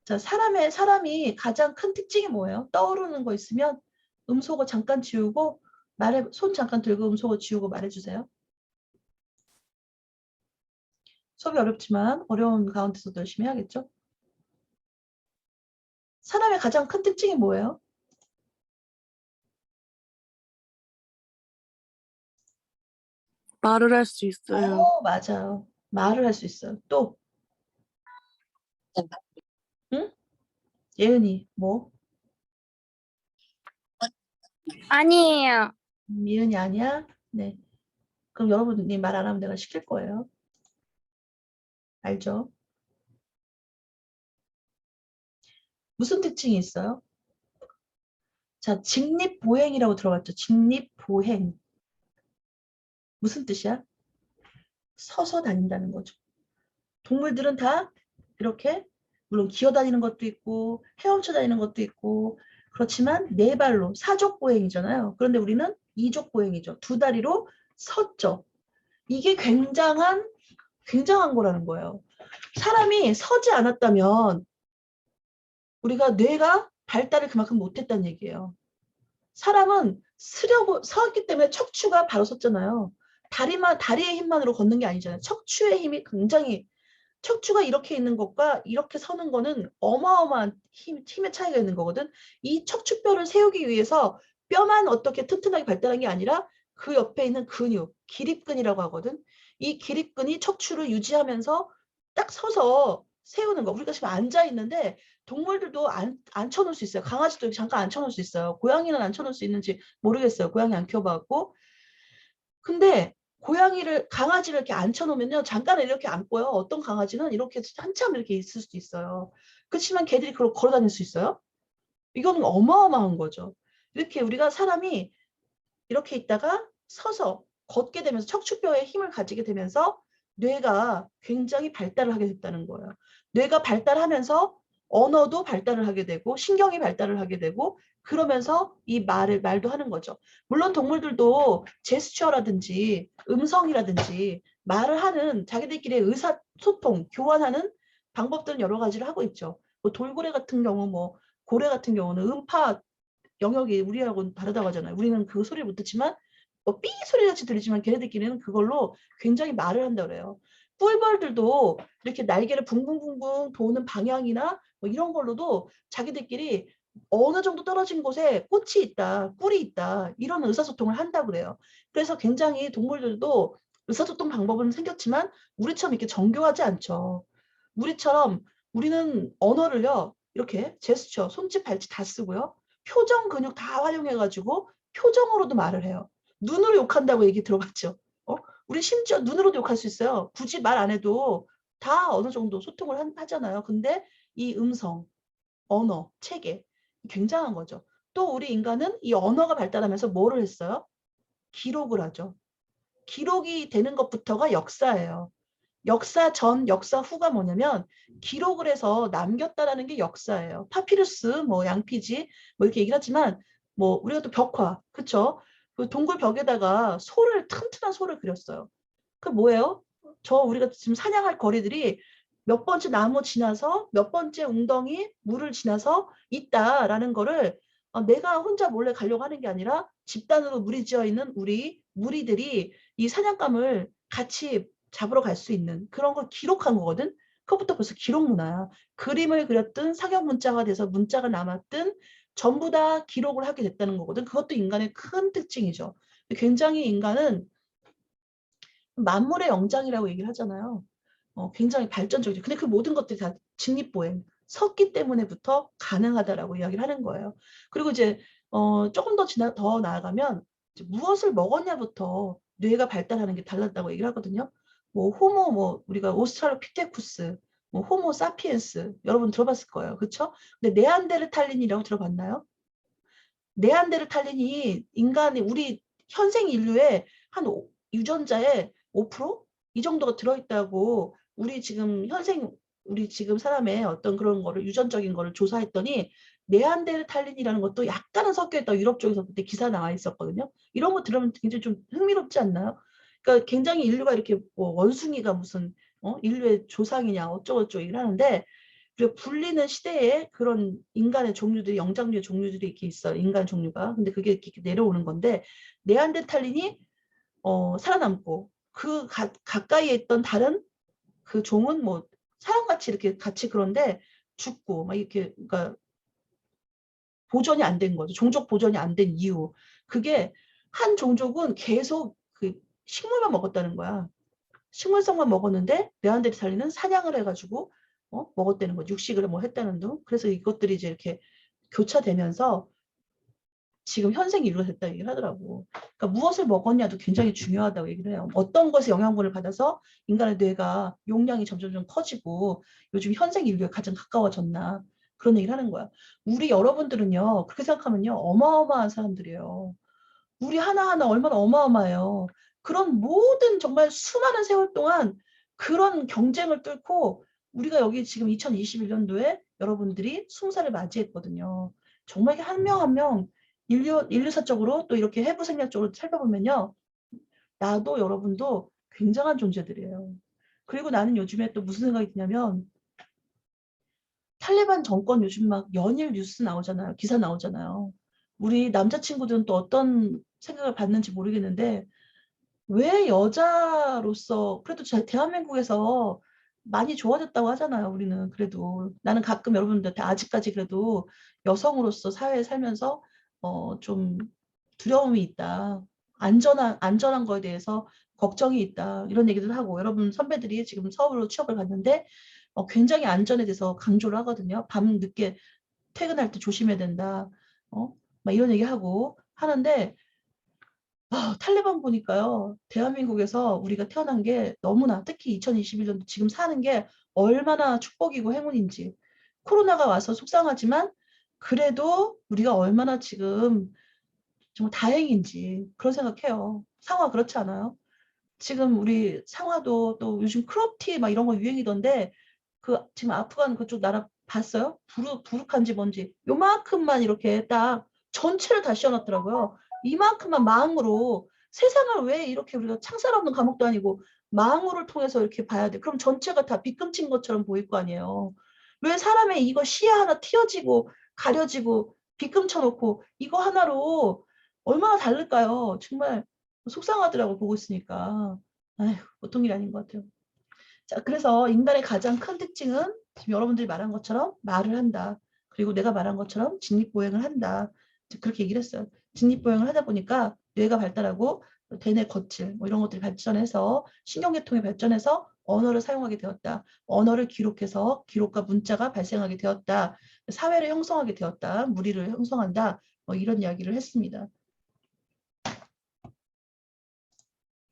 자, 사람이 가장 큰 특징이 뭐예요? 떠오르는 거 있으면 음소거 잠깐 지우고 손 잠깐 들고 음소거 지우고 말해주세요. 수업이 어렵지만 어려운 가운데서도 열심히 해야겠죠? 사람의 가장 큰 특징이 뭐예요? 말을 할 수 있어요. 맞아요. 말을 할 수 있어요. 또, 응? 예은이, 뭐? 아니에요. 예은이 아니야? 네. 그럼 여러분이 말 안 하면 내가 시킬 거예요. 알죠? 무슨 특징이 있어요? 자, 직립보행이라고 들어봤죠? 직립보행. 무슨 뜻이야? 서서 다닌다는 거죠. 동물들은 다 이렇게 물론 기어다니는 것도 있고 헤엄쳐 다니는 것도 있고 그렇지만 네 발로 사족보행이잖아요. 그런데 우리는 이족보행이죠. 두 다리로 섰죠. 이게 굉장한 거라는 거예요. 사람이 서지 않았다면 우리가 뇌가 발달을 그만큼 못했다는 얘기예요. 사람은 쓰려고 서기 때문에 척추가 바로 섰잖아요. 다리의 힘만으로 걷는 게 아니잖아요. 척추의 힘이 굉장히 척추가 이렇게 있는 것과 이렇게 서는 거는 어마어마한 힘의 차이가 있는 거거든. 이 척추뼈를 세우기 위해서 뼈만 어떻게 튼튼하게 발달한 게 아니라 그 옆에 있는 근육, 기립근이라고 하거든. 이 기립근이 척추를 유지하면서 딱 서서 세우는 거. 우리가 지금 앉아 있는데 동물들도 앉혀놓을 수 있어요. 강아지도 잠깐 앉혀놓을 수 있어요. 고양이는 앉혀놓을 수 있는지 모르겠어요. 고양이 안 키워봐갖고. 근데 강아지를 이렇게 앉혀놓으면요. 잠깐 이렇게 앉고요. 어떤 강아지는 이렇게 한참 이렇게 있을 수도 있어요. 그렇지만 걔들이 그걸 걸어 다닐 수 있어요? 이거는 어마어마한 거죠. 이렇게 우리가 사람이 이렇게 있다가 서서 걷게 되면서 척추뼈에 힘을 가지게 되면서 뇌가 굉장히 발달을 하게 됐다는 거예요. 뇌가 발달하면서 언어도 발달을 하게 되고 신경이 발달을 하게 되고 그러면서 이 말도 하는 거죠. 물론 동물들도 제스처라든지 음성이라든지 말을 하는 자기들끼리의 의사소통, 교환하는 방법들은 여러 가지를 하고 있죠. 뭐 돌고래 같은 경우 뭐 고래 같은 경우는 음파 영역이 우리하고는 다르다고 하잖아요. 우리는 그 소리를 못 듣지만 삐 소리 같이 들리지만 걔네들끼리는 그걸로 굉장히 말을 한다 그래요. 꿀벌들도 이렇게 날개를 붕붕붕붕 도는 방향이나 뭐 이런 걸로도 자기들끼리 어느 정도 떨어진 곳에 꽃이 있다, 꿀이 있다 이런 의사소통을 한다고 그래요. 그래서 굉장히 동물들도 의사소통 방법은 생겼지만 우리처럼 이렇게 정교하지 않죠. 우리처럼 우리는 언어를요 이렇게 제스처, 손짓, 발짓 다 쓰고요. 표정 근육 다 활용해가지고 표정으로도 말을 해요. 눈으로 욕한다고 얘기 들어봤죠? 우리 심지어 눈으로도 욕할 수 있어요. 굳이 말 안 해도 다 어느 정도 소통을 하잖아요. 근데 이 음성, 언어, 체계 굉장한 거죠. 또 우리 인간은 이 언어가 발달하면서 뭐를 했어요? 기록을 하죠. 기록이 되는 것부터가 역사예요. 역사 전, 역사 후가 뭐냐면 기록을 해서 남겼다라는 게 역사예요. 파피루스, 뭐 양피지, 뭐 이렇게 얘기를 하지만 뭐 우리가 또 벽화, 그쵸? 그 동굴 벽에다가 소를 튼튼한 소를 그렸어요. 그 뭐예요? 우리가 지금 사냥할 거리들이 몇 번째 나무 지나서 몇 번째 웅덩이 물을 지나서 있다라는 거를 내가 혼자 몰래 가려고 하는 게 아니라 집단으로 무리지어 있는 우리 무리들이 이 사냥감을 같이 잡으러 갈 수 있는 그런 걸 기록한 거거든. 그것부터 벌써 기록 문화야. 그림을 그렸든 상형 문자가 돼서 문자가 남았든 전부 다 기록을 하게 됐다는 거거든. 그것도 인간의 큰 특징이죠. 굉장히 인간은 만물의 영장이라고 얘기를 하잖아요. 굉장히 발전적이죠. 근데 그 모든 것들이 다 직립보행, 섰기 때문에부터 가능하다라고 이야기를 하는 거예요. 그리고 이제 조금 더 나아가면 이제 무엇을 먹었냐부터 뇌가 발달하는 게 달랐다고 얘기를 하거든요. 뭐 호모, 뭐 우리가 오스트랄로피테쿠스, 뭐 호모 사피엔스 여러분 들어봤을 거예요. 그렇죠? 근데 네안데르탈린이라고 들어봤나요? 네안데르탈린이 인간이 우리 현생 인류의 한 유전자의 5%? 이 정도가 들어있다고 우리 지금 사람의 어떤 그런 거를 유전적인 거를 조사했더니 네안데르탈린이라는 것도 약간은 섞여 있다 유럽 쪽에서 그때 기사 나와 있었거든요. 이런 거 들으면 굉장히 좀 흥미롭지 않나요? 그러니까 굉장히 인류가 이렇게 뭐 원숭이가 무슨 인류의 조상이냐 어쩌고저쩌고 얘기를 하는데 그리고 불리는 시대에 그런 인간의 종류들이 영장류의 종류들이 이렇게 있어요. 인간 종류가. 근데 그게 이렇게 내려오는 건데 네안데르탈린이 살아남고 그 가까이에 있던 다른 그 종은 뭐 사람같이 이렇게 같이 그런데 죽고 막 이렇게 그러니까 보존이 안 된 거죠. 종족 보존이 안 된 이유. 그게 한 종족은 계속 그 식물만 먹었다는 거야. 식물성만 먹었는데 네안데르탈린은 사냥을 해가지고 먹었다는 거죠. 육식을 뭐 했다는 둥. 그래서 이것들이 이제 이렇게 교차되면서 지금 현생 인류가 됐다 얘기를 하더라고. 그러니까 무엇을 먹었냐도 굉장히 중요하다고 얘기를 해요. 어떤 것에 영양분을 받아서 인간의 뇌가 용량이 점점 커지고 요즘 현생 인류에 가장 가까워졌나 그런 얘기를 하는 거야. 우리 여러분들은요 그렇게 생각하면요 어마어마한 사람들이에요. 우리 하나하나 얼마나 어마어마해요. 그런 모든 정말 수많은 세월 동안 그런 경쟁을 뚫고 우리가 여기 지금 2021년도에 여러분들이 20살을 맞이했거든요. 정말 한 명 한 명 인류사적으로 또 이렇게 해부 생략적으로 살펴보면요. 나도 여러분도 굉장한 존재들이에요. 그리고 나는 요즘에 또 무슨 생각이 드냐면 탈레반 정권 요즘 막 연일 뉴스 나오잖아요. 기사 나오잖아요. 우리 남자친구들은 또 어떤 생각을 받는지 모르겠는데 왜 여자로서 그래도 대한민국에서 많이 좋아졌다고 하잖아요. 우리는 그래도 나는 가끔 여러분들한테 아직까지 그래도 여성으로서 사회에 살면서 좀 두려움이 있다. 안전한 거에 대해서 걱정이 있다. 이런 얘기들 하고 여러분 선배들이 지금 서울로 취업을 갔는데 굉장히 안전에 대해서 강조를 하거든요. 밤 늦게 퇴근할 때 조심해야 된다. 막 이런 얘기하고 하는데 탈레반 보니까요. 대한민국에서 우리가 태어난 게 너무나 특히 2021년도 지금 사는 게 얼마나 축복이고 행운인지 코로나가 와서 속상하지만 그래도 우리가 얼마나 지금 정말 다행인지 그런 생각해요. 상화 그렇지 않아요? 지금 우리 상화도 또 요즘 크롭티 막 이런 거 유행이던데 그 지금 아프간 그쪽 나라 봤어요? 부룩한지 뭔지 요만큼만 이렇게 딱 전체를 다 씌워놨더라고요. 이만큼만 망으로 세상을 왜 이렇게 우리가 창살 없는 감옥도 아니고 망으로를 통해서 이렇게 봐야 돼. 그럼 전체가 다 빗금친 것처럼 보일 거 아니에요. 왜 사람의 이거 시야 하나 튀어지고 가려지고 빗금쳐 놓고 이거 하나로 얼마나 다를까요? 정말 속상하더라고 보고 있으니까. 아휴, 보통 일이 아닌 것 같아요. 자, 그래서 인간의 가장 큰 특징은 지금 여러분들이 말한 것처럼 말을 한다. 그리고 내가 말한 것처럼 직립보행을 한다. 그렇게 얘기를 했어요. 직립보행을 하다 보니까 뇌가 발달하고 대뇌 거칠 뭐 이런 것들이 발전해서 신경계통이 발전해서 언어를 사용하게 되었다. 언어를 기록해서 기록과 문자가 발생하게 되었다. 사회를 형성하게 되었다. 무리를 형성한다. 뭐 이런 이야기를 했습니다.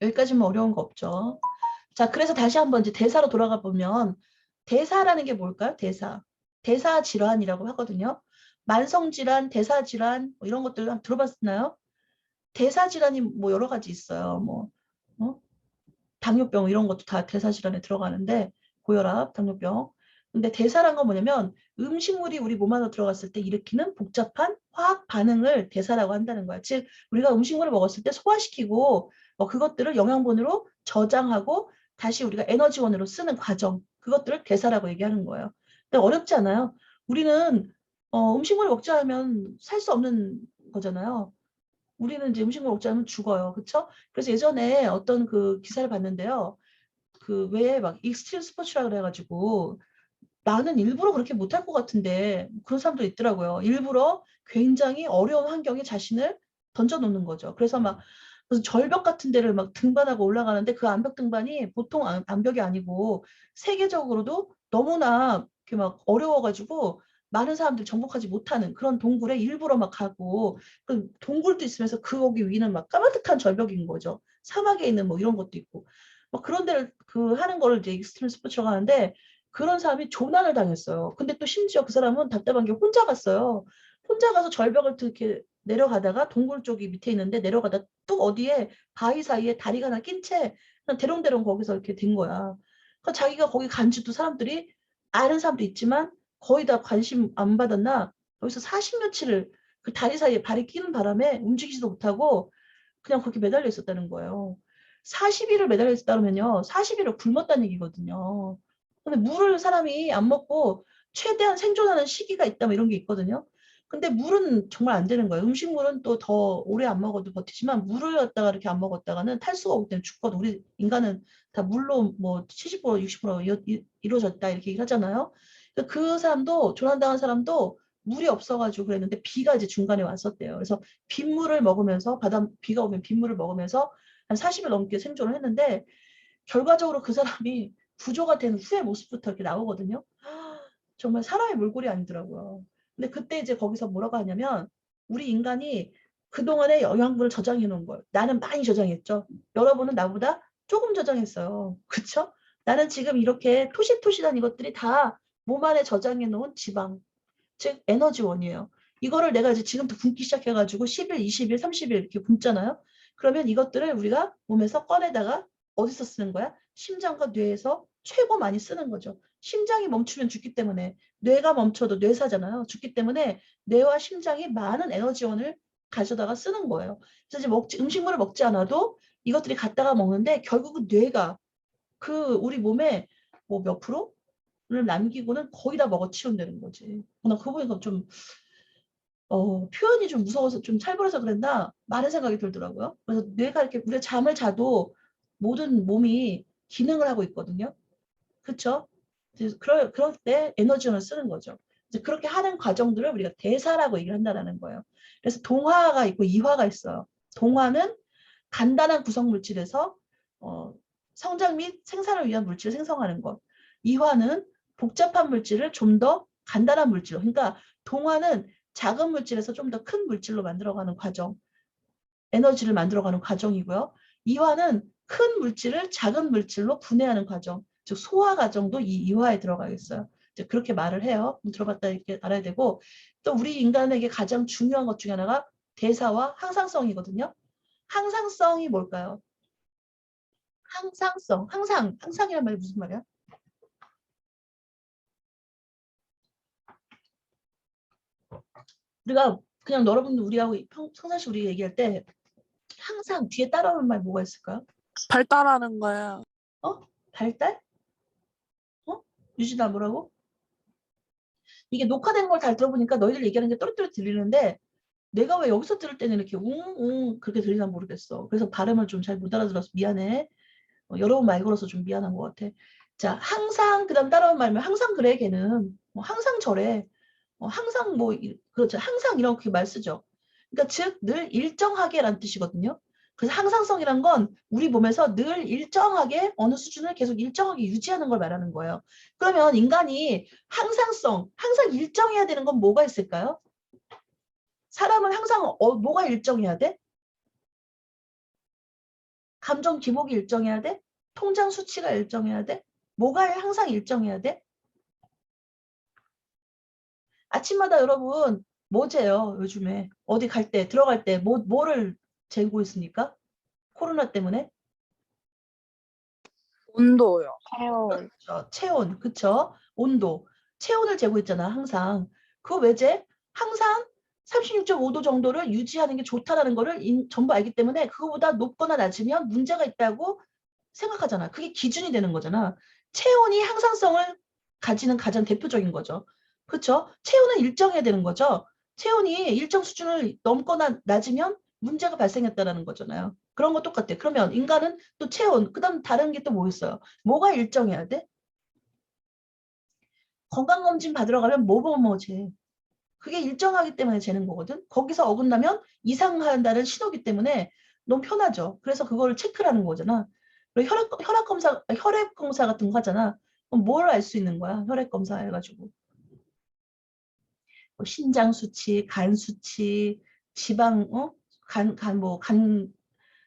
여기까지는 어려운 거 없죠. 자, 그래서 다시 한번 이제 대사로 돌아가 보면 대사라는 게 뭘까요? 대사. 대사 질환이라고 하거든요. 만성 질환, 대사 질환 뭐 이런 것들 한번 들어봤나요? 대사 질환이 뭐 여러 가지 있어요. 뭐 어? 당뇨병 이런 것도 다 대사 질환에 들어가는데 고혈압, 당뇨병. 근데 대사란 건 뭐냐면 음식물이 우리 몸 안으로 들어갔을 때 일으키는 복잡한 화학 반응을 대사라고 한다는 거야. 즉 우리가 음식물을 먹었을 때 소화시키고 그것들을 영양분으로 저장하고 다시 우리가 에너지원으로 쓰는 과정. 그것들을 대사라고 얘기하는 거예요. 근데 어렵지 않아요. 우리는 음식물을 먹지 않으면 살 수 없는 거잖아요. 우리는 이제 음식물 먹지 않으면 죽어요. 그쵸? 그래서 예전에 어떤 그 기사를 봤는데요. 그 왜 막 익스트림 스포츠라 그래가지고 나는 일부러 그렇게 못할 것 같은데 그런 사람도 있더라고요. 일부러 굉장히 어려운 환경에 자신을 던져놓는 거죠. 그래서 막 무슨 절벽 같은 데를 막 등반하고 올라가는데 그 암벽 등반이 보통 암벽이 아니고 세계적으로도 너무나 이렇게 막 어려워가지고 많은 사람들이 정복하지 못하는 그런 동굴에 일부러 막 가고 그 동굴도 있으면서 그 거기 위는 막 까마득한 절벽인 거죠. 사막에 있는 뭐 이런 것도 있고 막 그런 데를 그 하는 거를 이제 익스트림 스포츠라고 하는데 그런 사람이 조난을 당했어요. 근데 또 심지어 그 사람은 답답한 게 혼자 갔어요. 혼자 가서 절벽을 이렇게 내려가다가 동굴 쪽이 밑에 있는데 내려가다 또 어디에 바위 사이에 다리가 하나 낀 채 그냥 대롱대롱 거기서 이렇게 된 거야. 그러니까 자기가 거기 간지도 사람들이 아는 사람도 있지만 거의 다 관심 안 받았나 여기서 40며칠을 그 다리 사이에 발이 끼는 바람에 움직이지도 못하고 그냥 그렇게 매달려 있었다는 거예요. 40일을 매달려 있었다면요. 40일을 굶었다는 얘기거든요. 근데 물을 사람이 안 먹고 최대한 생존하는 시기가 있다 뭐 이런 게 있거든요. 근데 물은 정말 안 되는 거예요. 음식물은 또 더 오래 안 먹어도 버티지만 물을 갖다가 이렇게 안 먹었다가는 탈수가 오기 때문에 죽거든. 우리 인간은 다 물로 뭐 70% 60% 이루어졌다 이렇게 얘기를 하잖아요. 그 사람도 조난당한 사람도 물이 없어가지고 그랬는데 비가 이제 중간에 왔었대요. 그래서 빗물을 먹으면서 비가 오면 빗물을 먹으면서 한 40일 넘게 생존을 했는데 결과적으로 그 사람이 구조가 된 후의 모습부터 이렇게 나오거든요. 정말 사람의 몰골이 아니더라고요. 근데 그때 이제 거기서 뭐라고 하냐면 우리 인간이 그동안의 영양분을 저장해 놓은 거예요. 나는 많이 저장했죠. 여러분은 나보다 조금 저장했어요. 그쵸? 나는 지금 이렇게 토실토실한 이것들이 다 몸 안에 저장해 놓은 지방, 즉 에너지원이에요. 이거를 내가 이제 지금부터 굶기 시작해가지고 10일, 20일, 30일 이렇게 굶잖아요. 그러면 이것들을 우리가 몸에서 꺼내다가 어디서 쓰는 거야? 심장과 뇌에서 최고 많이 쓰는 거죠. 심장이 멈추면 죽기 때문에 뇌가 멈춰도 뇌사잖아요. 죽기 때문에 뇌와 심장이 많은 에너지원을 가져다가 쓰는 거예요. 그래서 이제 음식물을 먹지 않아도 이것들이 갖다가 먹는데 결국은 뇌가 그 우리 몸에 뭐 몇 프로를 남기고는 거의 다 먹어치운다는 거지. 나 그거 보니까 좀 표현이 좀 무서워서 좀 살벌해서 그랬나 많은 생각이 들더라고요. 그래서 뇌가 이렇게 우리가 잠을 자도 모든 몸이 기능을 하고 있거든요. 그렇죠? 그럴 때 에너지원을 쓰는 거죠. 이제 그렇게 하는 과정들을 우리가 대사라고 얘기를 한다는 거예요. 그래서 동화가 있고 이화가 있어요. 동화는 간단한 구성 물질에서 성장 및 생산을 위한 물질을 생성하는 것. 이화는 복잡한 물질을 좀 더 간단한 물질로. 그러니까 동화는 작은 물질에서 좀 더 큰 물질로 만들어가는 과정. 에너지를 만들어가는 과정이고요. 이화는 큰 물질을 작은 물질로 분해하는 과정. 즉 소화 과정도 이 이화에 들어가겠어요. 이제 그렇게 말을 해요. 들어봤다 이렇게 알아야 되고 또 우리 인간에게 가장 중요한 것 중에 하나가 대사와 항상성이거든요. 항상성이 뭘까요? 항상성, 항상이란 말이 무슨 말이야? 우리가 그냥 여러분들 우리하고 평상시 우리 얘기할 때 항상 뒤에 따라오는 말 뭐가 있을까요? 발달하는 거예요. 발달? 유진아 뭐라고? 이게 녹화된 걸 잘 들어보니까 너희들 얘기하는 게 또렷또렷 들리는데 내가 왜 여기서 들을 때는 이렇게 웅웅 그렇게 들리나 모르겠어. 그래서 발음을 좀 잘 못 알아들어서 미안해. 여러 번 말 걸어서 좀 미안한 것 같아. 자, 항상 그다음 따라온 말면 항상 그래 걔는 항상 저래. 항상 그렇죠. 항상 이렇게 말 쓰죠. 그러니까 즉 늘 일정하게라는 뜻이거든요. 그래서 항상성이란 건 우리 몸에서 늘 일정하게 어느 수준을 계속 일정하게 유지하는 걸 말하는 거예요. 그러면 인간이 항상 일정해야 되는 건 뭐가 있을까요? 사람은 항상 뭐가 일정해야 돼? 감정 기복이 일정해야 돼? 통장 수치가 일정해야 돼? 뭐가 항상 일정해야 돼? 아침마다 여러분 뭐 재요? 요즘에 어디 갈 때 들어갈 때 뭐를 재고 있습니까? 코로나 때문에? 온도요. 체온. 그렇죠. 체온, 그쵸? 온도. 체온을 재고 있잖아, 항상. 그거 왜 재? 항상 36.5도 정도를 유지하는 게 좋다라는 거를 전부 알기 때문에 그거보다 높거나 낮으면 문제가 있다고 생각하잖아. 그게 기준이 되는 거잖아. 체온이 항상성을 가지는 가장 대표적인 거죠. 그렇죠? 체온은 일정해야 되는 거죠. 체온이 일정 수준을 넘거나 낮으면 문제가 발생했다는 거잖아요. 그런 거 똑같아. 그러면 인간은 또 체온, 그다음 다른 게 또 뭐 있어요? 뭐가 일정해야 돼? 건강검진 받으러 가면 뭐지? 그게 일정하기 때문에 재는 거거든. 거기서 어긋나면 이상한다는 신호기 때문에 너무 편하죠. 그래서 그거를 체크를 하는 거잖아. 그리고 혈액 검사 같은 거 하잖아. 그럼 뭘 알 수 있는 거야? 혈액 검사 해가지고. 뭐 신장 수치, 간 수치, 지방,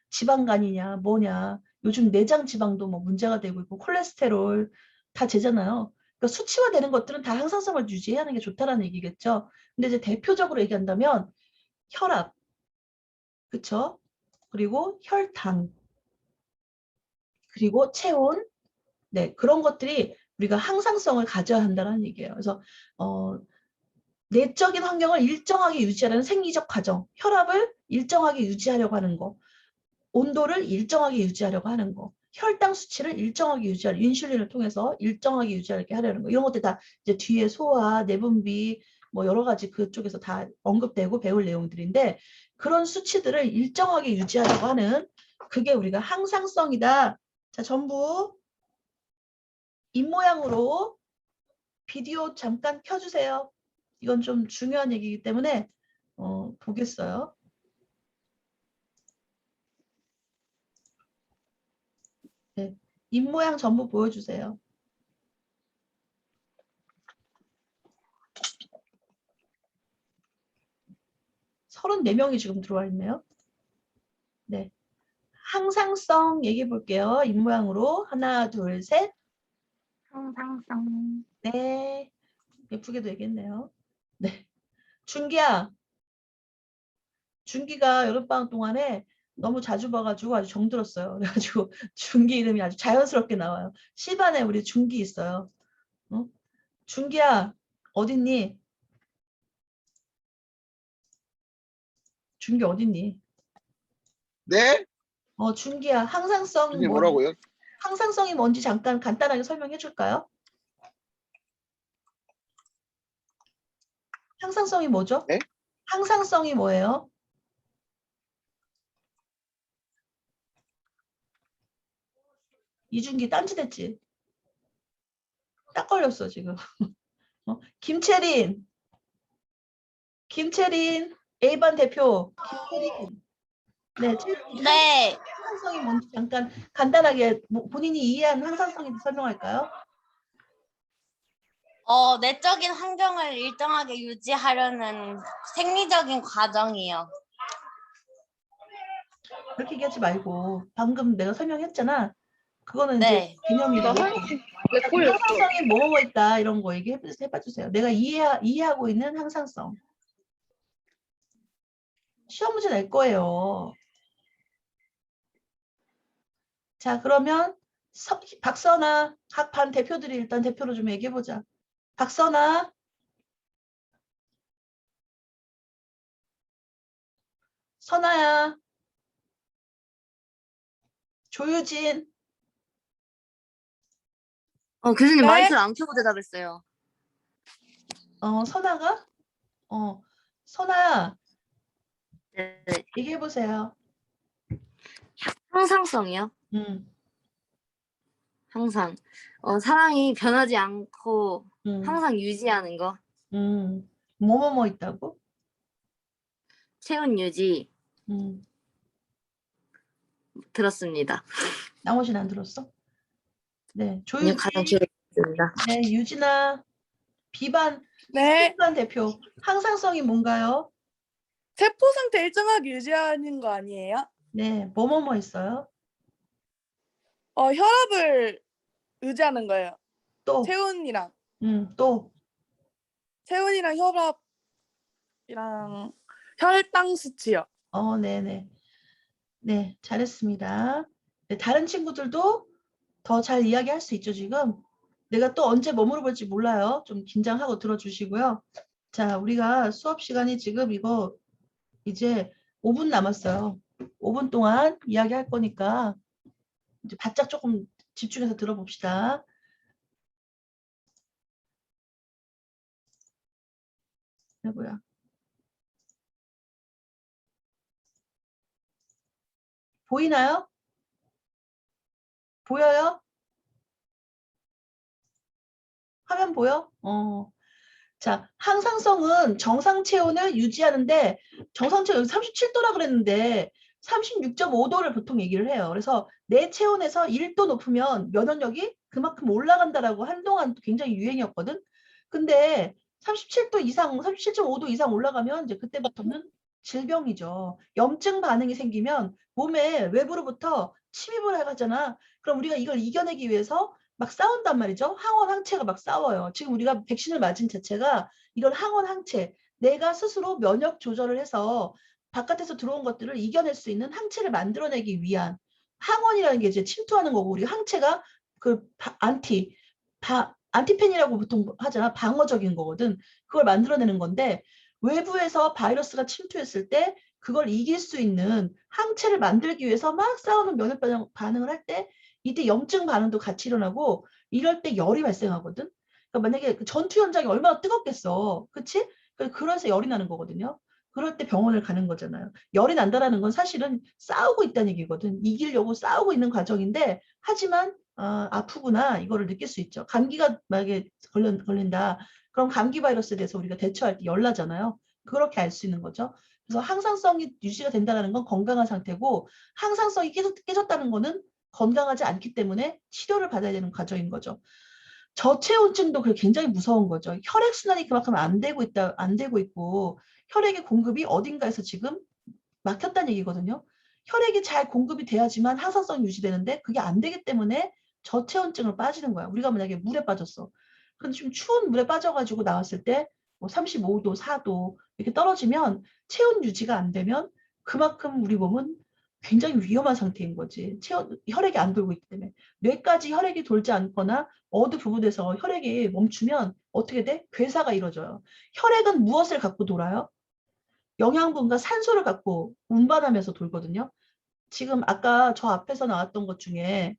지방간이냐, 뭐냐. 요즘 내장 지방도 뭐 문제가 되고 있고, 콜레스테롤 다 재잖아요. 그러니까 수치화되는 것들은 다 항상성을 유지해야 하는 게 좋다라는 얘기겠죠. 근데 이제 대표적으로 얘기한다면 혈압, 그쵸? 그리고 혈당, 그리고 체온, 네, 그런 것들이 우리가 항상성을 가져야 한다는 얘기예요. 그래서 내적인 환경을 일정하게 유지하는 생리적 과정, 혈압을 일정하게 유지하려고 하는 거, 온도를 일정하게 유지하려고 하는 거, 혈당 수치를 일정하게 유지하려 인슐린을 통해서 일정하게 유지하게 하려는 거, 이런 것들 다 이제 뒤에 소화, 내분비 뭐 여러 가지 그쪽에서 다 언급되고 배울 내용들인데 그런 수치들을 일정하게 유지하려고 하는 그게 우리가 항상성이다. 자, 전부 입모양으로 비디오 잠깐 켜주세요. 이건 좀 중요한 얘기이기 때문에 보겠어요. 네. 입모양 전부 보여주세요. 34명이 지금 들어와 있네요. 네. 항상성 얘기해 볼게요. 입모양으로. 하나, 둘, 셋. 항상성. 네. 예쁘게도 얘기했네요. 네. 준기야. 준기가 여름방학 동안에 너무 자주 봐가지고 아주 정들었어요. 그래가지고 준기 이름이 아주 자연스럽게 나와요. 시반에 우리 준기 있어요. 어? 준기야, 어딨니? 준기 어딨니? 네? 준기야, 선생님 뭐라고요? 항상성이 뭔지 잠깐 간단하게 설명해 줄까요? 항상성이 뭐죠? 네? 항상성이 뭐예요? 이준기 딴짓했지? 딱 걸렸어 지금. 김채린 A반 대표 김채린. 네, 네, 항상성이 뭔지 잠깐 간단하게 본인이 이해하는 항상성인지 설명할까요? 내적인 환경을 일정하게 유지하려는 생리적인 과정이요. 그렇게 얘기하지 말고 방금 내가 설명했잖아. 그거는 네. 이제 개념이고. 내 꼴렸어. 항상성이 뭐뭐 있다 이런 거 얘기해봐 주세요. 내가 이해하고 있는 항상성. 시험 문제 낼 거예요. 자, 그러면 박선아, 각 반 대표들이 일단 대표로 좀 얘기해보자. 박선아, 선아야, 조유진, 교수님 네? 마이크를 안 켜고 대답했어요. 선아가? 선아야, 네. 얘기해보세요. 항상성이요? 항상. 사랑이 변하지 않고 항상 유지하는 거. 뭐뭐뭐 있다고? 체온 유지 들었습니다. 나머지는 안 들었어? 네, 아니요, 조유진, 가장 기억에 있습니다. 네, 유진아, 비반, 네. 비반 대표. 항상성이 뭔가요? 세포 상태 일정하게 유지하는 거 아니에요? 네, 뭐뭐뭐 있어요? 혈압을 유지하는 거예요. 또, 체온이랑 또, 혈압이랑 혈당 수치요. 네네. 네, 잘했습니다. 네, 다른 친구들도 더 잘 이야기할 수 있죠, 지금? 내가 또 언제 뭐 물어볼지 몰라요. 좀 긴장하고 들어주시고요. 자, 우리가 수업 시간이 지금 이거 이제 5분 남았어요. 5분 동안 이야기할 거니까 이제 바짝 조금 집중해서 들어봅시다. 뭐야? 보이나요? 보여요? 화면 보여? 자, 항상성은 정상 체온을 유지하는데 정상 체온 37도라 그랬는데 36.5도를 보통 얘기를 해요. 그래서 내 체온에서 1도 높으면 면역력이 그만큼 올라간다라고 한동안 굉장히 유행이었거든. 근데 37도 이상, 37.5도 이상 올라가면 이제 그때부터는 질병이죠. 염증 반응이 생기면 몸에 외부로부터 침입을 해가잖아. 그럼 우리가 이걸 이겨내기 위해서 막 싸운단 말이죠. 항원 항체가 막 싸워요. 지금 우리가 백신을 맞은 자체가 이런 항원 항체, 내가 스스로 면역 조절을 해서 바깥에서 들어온 것들을 이겨낼 수 있는 항체를 만들어내기 위한 항원이라는 게 이제 침투하는 거고, 우리 항체가 그 안티펜이라고 보통 하잖아. 방어적인 거거든. 그걸 만들어내는 건데, 외부에서 바이러스가 침투했을 때 그걸 이길 수 있는 항체를 만들기 위해서 막 싸우는 면역 반응을 할 때 이때 염증 반응도 같이 일어나고, 이럴 때 열이 발생하거든. 그러니까 만약에 그 전투 현장이 얼마나 뜨겁겠어. 그치? 그래서 열이 나는 거거든요. 그럴 때 병원을 가는 거잖아요. 열이 난다라는 건 사실은 싸우고 있다는 얘기거든. 이기려고 싸우고 있는 과정인데, 하지만 아프구나 이거를 느낄 수 있죠. 감기가 만약에 걸린다. 그럼 감기 바이러스에 대해서 우리가 대처할 때 열 나잖아요. 그렇게 알 수 있는 거죠. 그래서 항상성이 유지가 된다는 건 건강한 상태고, 항상성이 깨졌다는 거는 건강하지 않기 때문에 치료를 받아야 되는 과정인 거죠. 저체온증도 굉장히 무서운 거죠. 혈액순환이 그만큼 안 되고 있고, 혈액의 공급이 어딘가에서 지금 막혔다는 얘기거든요. 혈액이 잘 공급이 돼야지만 항상성이 유지되는데 그게 안 되기 때문에 저체온증으로 빠지는 거야. 우리가 만약에 물에 빠졌어. 근데 좀 추운 물에 빠져가지고 나왔을 때 뭐 35도, 4도 이렇게 떨어지면 체온 유지가 안 되면 그만큼 우리 몸은 굉장히 위험한 상태인 거지. 혈액이 안 돌고 있기 때문에. 뇌까지 혈액이 돌지 않거나 어느 부분에서 혈액이 멈추면 어떻게 돼? 괴사가 이루어져요. 혈액은 무엇을 갖고 돌아요? 영양분과 산소를 갖고 운반하면서 돌거든요. 지금 아까 저 앞에서 나왔던 것 중에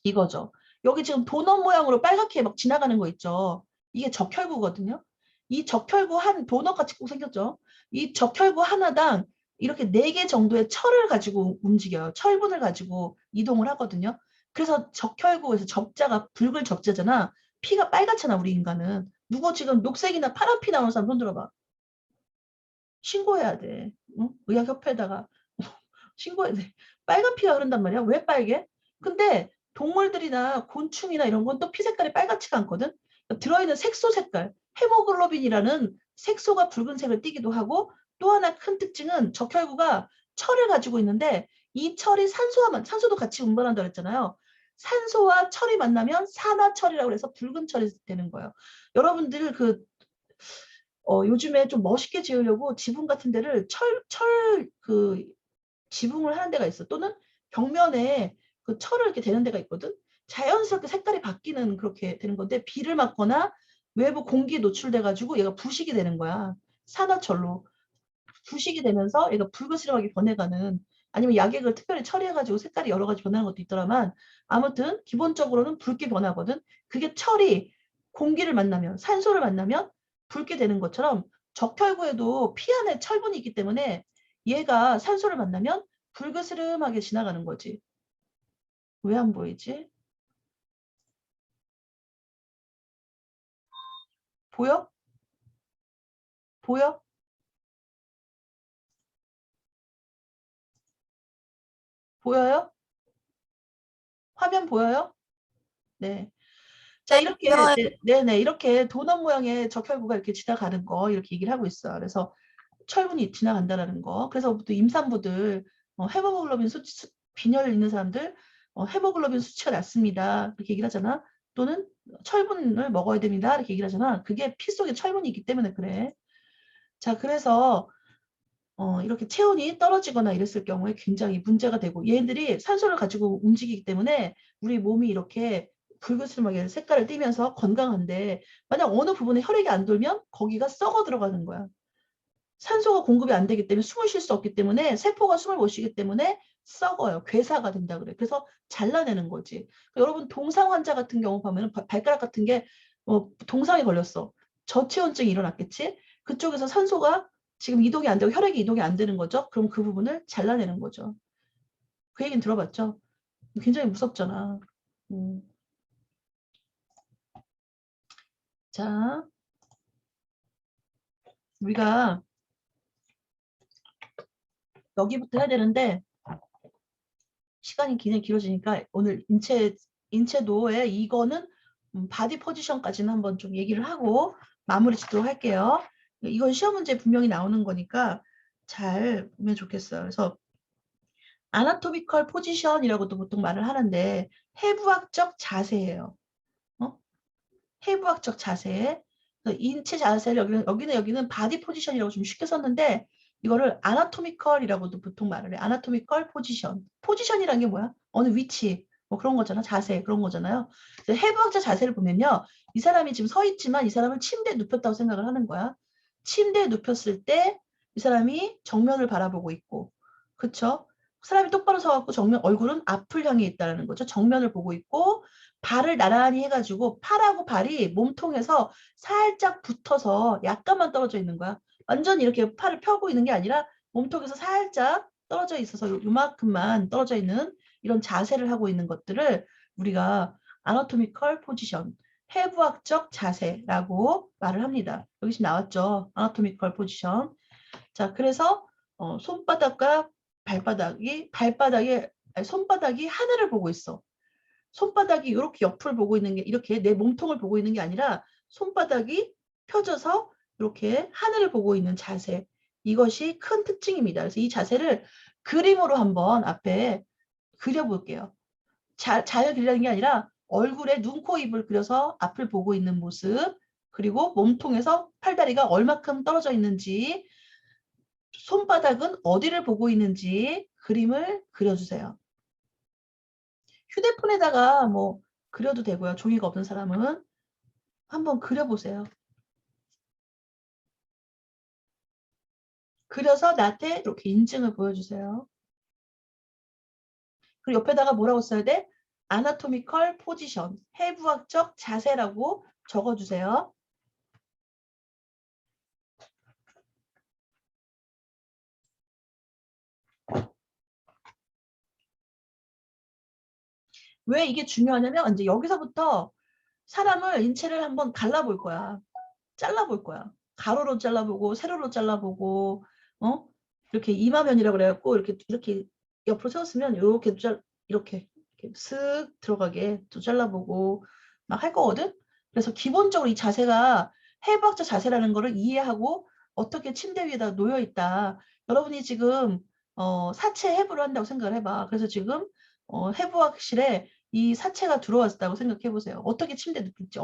이거죠. 여기 지금 도넛 모양으로 빨갛게 막 지나가는 거 있죠. 이게 적혈구거든요. 이 적혈구 도넛같이 꼭 생겼죠. 이 적혈구 하나당 이렇게 4개 정도의 철을 가지고 움직여요. 철분을 가지고 이동을 하거든요. 그래서 적혈구에서 적자가 붉은 적자잖아. 피가 빨갛잖아, 우리 인간은. 누구 지금 녹색이나 파란 피 나오는 사람 손 들어봐. 신고해야 돼. 응? 의학협회에다가 신고해야 돼. 빨간 피가 흐른단 말이야. 왜 빨개? 근데 동물들이나 곤충이나 이런 건 또 피 색깔이 빨갛지가 않거든. 들어있는 색소 색깔, 헤모글로빈이라는 색소가 붉은색을 띠기도 하고, 또 하나 큰 특징은 적혈구가 철을 가지고 있는데 이 철이 산소도 같이 운반한다고 했잖아요. 산소와 철이 만나면 산화철이라고 해서 붉은 철이 되는 거예요. 여러분들 요즘에 좀 멋있게 지으려고 지붕 같은 데를 지붕을 하는 데가 있어. 또는 벽면에 그 철을 이렇게 대는 데가 있거든. 자연스럽게 색깔이 바뀌는 그렇게 되는 건데 비를 맞거나 외부 공기에 노출돼가지고 얘가 부식이 되는 거야. 산화철로. 부식이 되면서 얘가 붉으스름하게 변해가는 아니면 약액을 특별히 처리해가지고 색깔이 여러 가지 변하는 것도 있더라만 아무튼 기본적으로는 붉게 변하거든. 그게 철이 공기를 만나면 산소를 만나면 붉게 되는 것처럼 적혈구에도 피 안에 철분이 있기 때문에 얘가 산소를 만나면 붉으스름하게 지나가는 거지. 왜 안 보이지? 보여? 보여? 보여요? 화면 보여요? 네. 자, 이렇게, 보여요. 네네, 이렇게 도넛 모양의 적혈구가 이렇게 지나가는 거, 이렇게 얘기를 하고 있어요. 그래서 철분이 지나간다라는 거. 그래서 또 임산부들, 헤모글로빈 빈혈 있는 사람들, 헤모글로빈 수치가 낮습니다. 이렇게 얘기를 하잖아. 또는 철분을 먹어야 됩니다. 이렇게 얘기를 하잖아. 그게 피 속에 철분이 있기 때문에 그래. 자, 그래서, 이렇게 체온이 떨어지거나 이랬을 경우에 굉장히 문제가 되고 얘들이 산소를 가지고 움직이기 때문에 우리 몸이 이렇게 붉으스름하게 색깔을 띠면서 건강한데 만약 어느 부분에 혈액이 안 돌면 거기가 썩어 들어가는 거야. 산소가 공급이 안 되기 때문에 숨을 쉴 수 없기 때문에 세포가 숨을 못 쉬기 때문에 썩어요. 괴사가 된다 그래. 그래서 잘라내는 거지. 여러분 동상 환자 같은 경우 보면 발가락 같은 게 동상에 걸렸어. 저체온증이 일어났겠지? 그쪽에서 산소가 지금 이동이 안 되고 혈액이 이동이 안 되는 거죠. 그럼 그 부분을 잘라내는 거죠. 그 얘기는 들어봤죠? 굉장히 무섭잖아. 자, 우리가 여기부터 해야 되는데 시간이 굉장히 길어지니까 오늘 인체도에 이거는 바디 포지션까지는 한번 좀 얘기를 하고 마무리 짓도록 할게요. 이건 시험 문제 분명히 나오는 거니까 잘 보면 좋겠어요. 그래서 아나토미컬 포지션이라고도 보통 말을 하는데 해부학적 자세예요. 해부학적 자세. 인체 자세를 여기는 바디 포지션이라고 좀 쉽게 썼는데 이거를 아나토미컬이라고도 보통 말을 해. 아나토미컬 포지션. 포지션이란 게 뭐야? 어느 위치. 뭐 그런 거잖아. 자세 그런 거잖아요. 해부학적 자세를 보면요. 이 사람이 지금 서 있지만 이 사람을 침대에 눕혔다고 생각을 하는 거야. 침대에 눕혔을 때 이 사람이 정면을 바라보고 있고 그쵸? 사람이 똑바로 서갖고 얼굴은 앞을 향해 있다는 거죠. 정면을 보고 있고 발을 나란히 해가지고 팔하고 발이 몸통에서 살짝 붙어서 약간만 떨어져 있는 거야. 완전히 이렇게 팔을 펴고 있는 게 아니라 몸통에서 살짝 떨어져 있어서 요만큼만 떨어져 있는 이런 자세를 하고 있는 것들을 우리가 아나토미컬 포지션, 해부학적 자세라고 말을 합니다. 여기 지금 나왔죠. 아나토미컬 포지션. 자, 그래서 손바닥과 손바닥이 하늘을 보고 있어. 손바닥이 이렇게 옆을 보고 있는 게 이렇게 내 몸통을 보고 있는 게 아니라 손바닥이 펴져서 이렇게 하늘을 보고 있는 자세. 이것이 큰 특징입니다. 그래서 이 자세를 그림으로 한번 앞에 그려볼게요. 잘 그리라는 게 아니라 얼굴에 눈, 코, 입을 그려서 앞을 보고 있는 모습 그리고 몸통에서 팔다리가 얼마큼 떨어져 있는지 손바닥은 어디를 보고 있는지 그림을 그려주세요. 휴대폰에다가 뭐 그려도 되고요. 종이가 없는 사람은 한번 그려보세요. 그려서 나한테 이렇게 인증을 보여주세요. 그리고 옆에다가 뭐라고 써야 돼? 아나토미컬 포지션, 해부학적 자세라고 적어주세요. 왜 이게 중요하냐면 이제 여기서부터 사람을 인체를 한번 갈라볼 거야. 잘라볼 거야. 가로로 잘라보고 세로로 잘라보고 이렇게 이마면이라고 그래갖고 이렇게 옆으로 세웠으면 이렇게 쓱 들어가게 또 잘라보고 막 할 거거든. 그래서 기본적으로 이 자세가 해부학적 자세라는 거를 이해하고 어떻게 침대 위에다 놓여 있다. 여러분이 지금 사체 해부를 한다고 생각을 해봐. 그래서 지금 해부학실에 이 사체가 들어왔다고 생각해 보세요. 어떻게 침대에 눕힐지,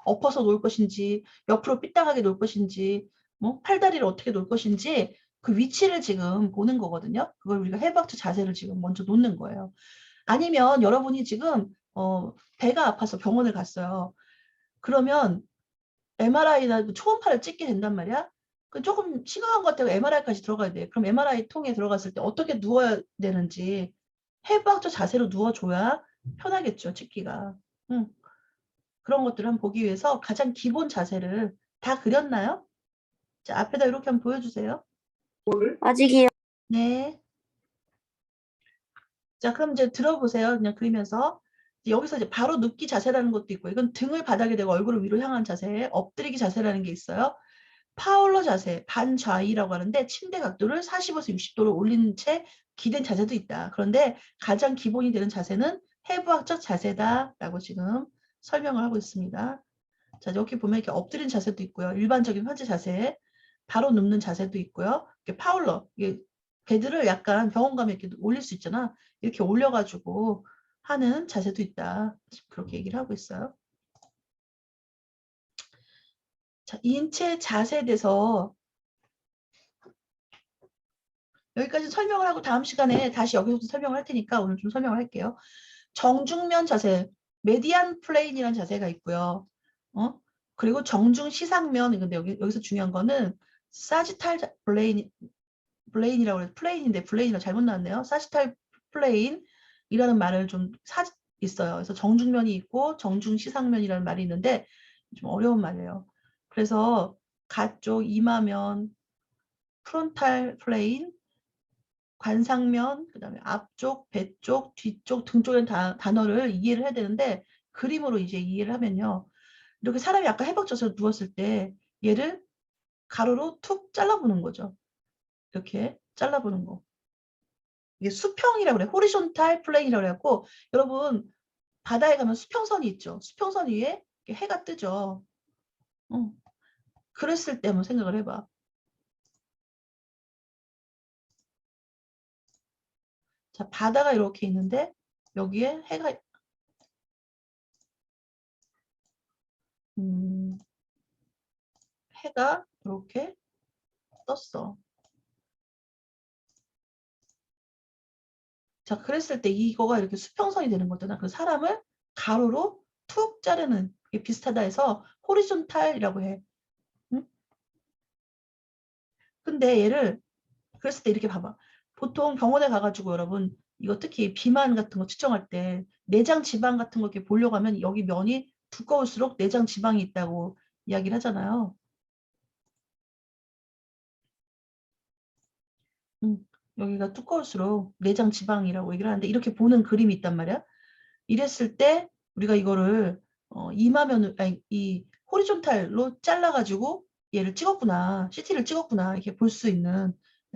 엎어서 놓을 것인지, 옆으로 삐딱하게 놓을 것인지, 뭐 팔다리를 어떻게 놓을 것인지 그 위치를 지금 보는 거거든요. 그걸 우리가 해부학적 자세를 지금 먼저 놓는 거예요. 아니면 여러분이 지금 배가 아파서 병원을 갔어요. 그러면 MRI나 초음파를 찍게 된단 말이야. 그 조금 심각한 것 같아요. MRI까지 들어가야 돼. 그럼 MRI 통에 들어갔을 때 어떻게 누워야 되는지 해부학적 자세로 누워줘야 편하겠죠, 찍기가. 응. 그런 것들을 한번 보기 위해서 가장 기본 자세를 다 그렸나요? 자, 앞에다 이렇게 한번 보여주세요. 아직이요. 네. 자, 그럼 이제 들어보세요. 그냥 그리면서. 여기서 이제 바로 눕기 자세라는 것도 있고, 이건 등을 바닥에 대고 얼굴을 위로 향한 자세, 엎드리기 자세라는 게 있어요. 파울러 자세, 반좌위라고 하는데 침대 각도를 40에서 60도로 올린 채 기댄 자세도 있다. 그런데 가장 기본이 되는 자세는 해부학적 자세다라고 지금 설명을 하고 있습니다. 자, 여기 보면 이렇게 엎드린 자세도 있고요. 일반적인 환자 자세, 바로 눕는 자세도 있고요. 이렇게 파울러, 이게 베드를 약간 병원 가면 이렇게 올릴 수 있잖아. 이렇게 올려가지고 하는 자세도 있다. 그렇게 얘기를 하고 있어요. 자, 인체 자세에 대해서 여기까지 설명을 하고 다음 시간에 다시 여기서부터 설명을 할 테니까 오늘 좀 설명을 할게요. 정중면 자세, 메디안 플레인이라는 자세가 있고요. 그리고 정중 시상면, 근데 여기서 중요한 거는 사지탈 블레인이라고 해서 플레인인데 블레인이라 잘못 나왔네요. 사지탈 플레인이라는 말을 좀 있어요. 그래서 정중면이 있고 정중 시상면이라는 말이 있는데 좀 어려운 말이에요. 그래서 가쪽, 이마면, 프론탈 플레인, 관상면, 그 다음에 앞쪽, 배 쪽, 뒤쪽, 등 쪽의 단어를 이해를 해야 되는데 그림으로 이제 이해를 하면요. 이렇게 사람이 아까 해박져서 누웠을 때 얘를 가로로 툭 잘라보는 거죠. 이렇게 잘라보는 거. 이게 수평이라고 그래. 호리존탈 플레인이라고 그래갖고 여러분 바다에 가면 수평선이 있죠. 수평선 위에 해가 뜨죠. 그랬을 때 한번 생각을 해봐. 자, 바다가 이렇게 있는데 여기에 해가 해가 이렇게 떴어. 자, 그랬을 때 이거가 이렇게 수평선이 되는 거잖아. 그 사람을 가로로 툭 자르는 게 비슷하다 해서 호리존탈이라고 해. 응? 근데 얘를 그랬을 때 이렇게 봐봐. 보통 병원에 가가지고 여러분 이거 특히 비만 같은 거 측정할 때 내장 지방 같은 거 이렇게 보려고 하면 여기 면이 두꺼울수록 내장 지방이 있다고 이야기를 하잖아요. 여기가 두꺼울수록 내장 지방이라고 얘기를 하는데 이렇게 보는 그림이 있단 말이야. 이랬을 때 우리가 이거를 이마면을 아니 이 호리존탈로 잘라가지고 얘를 찍었구나, CT를 찍었구나 이렇게 볼 수 있는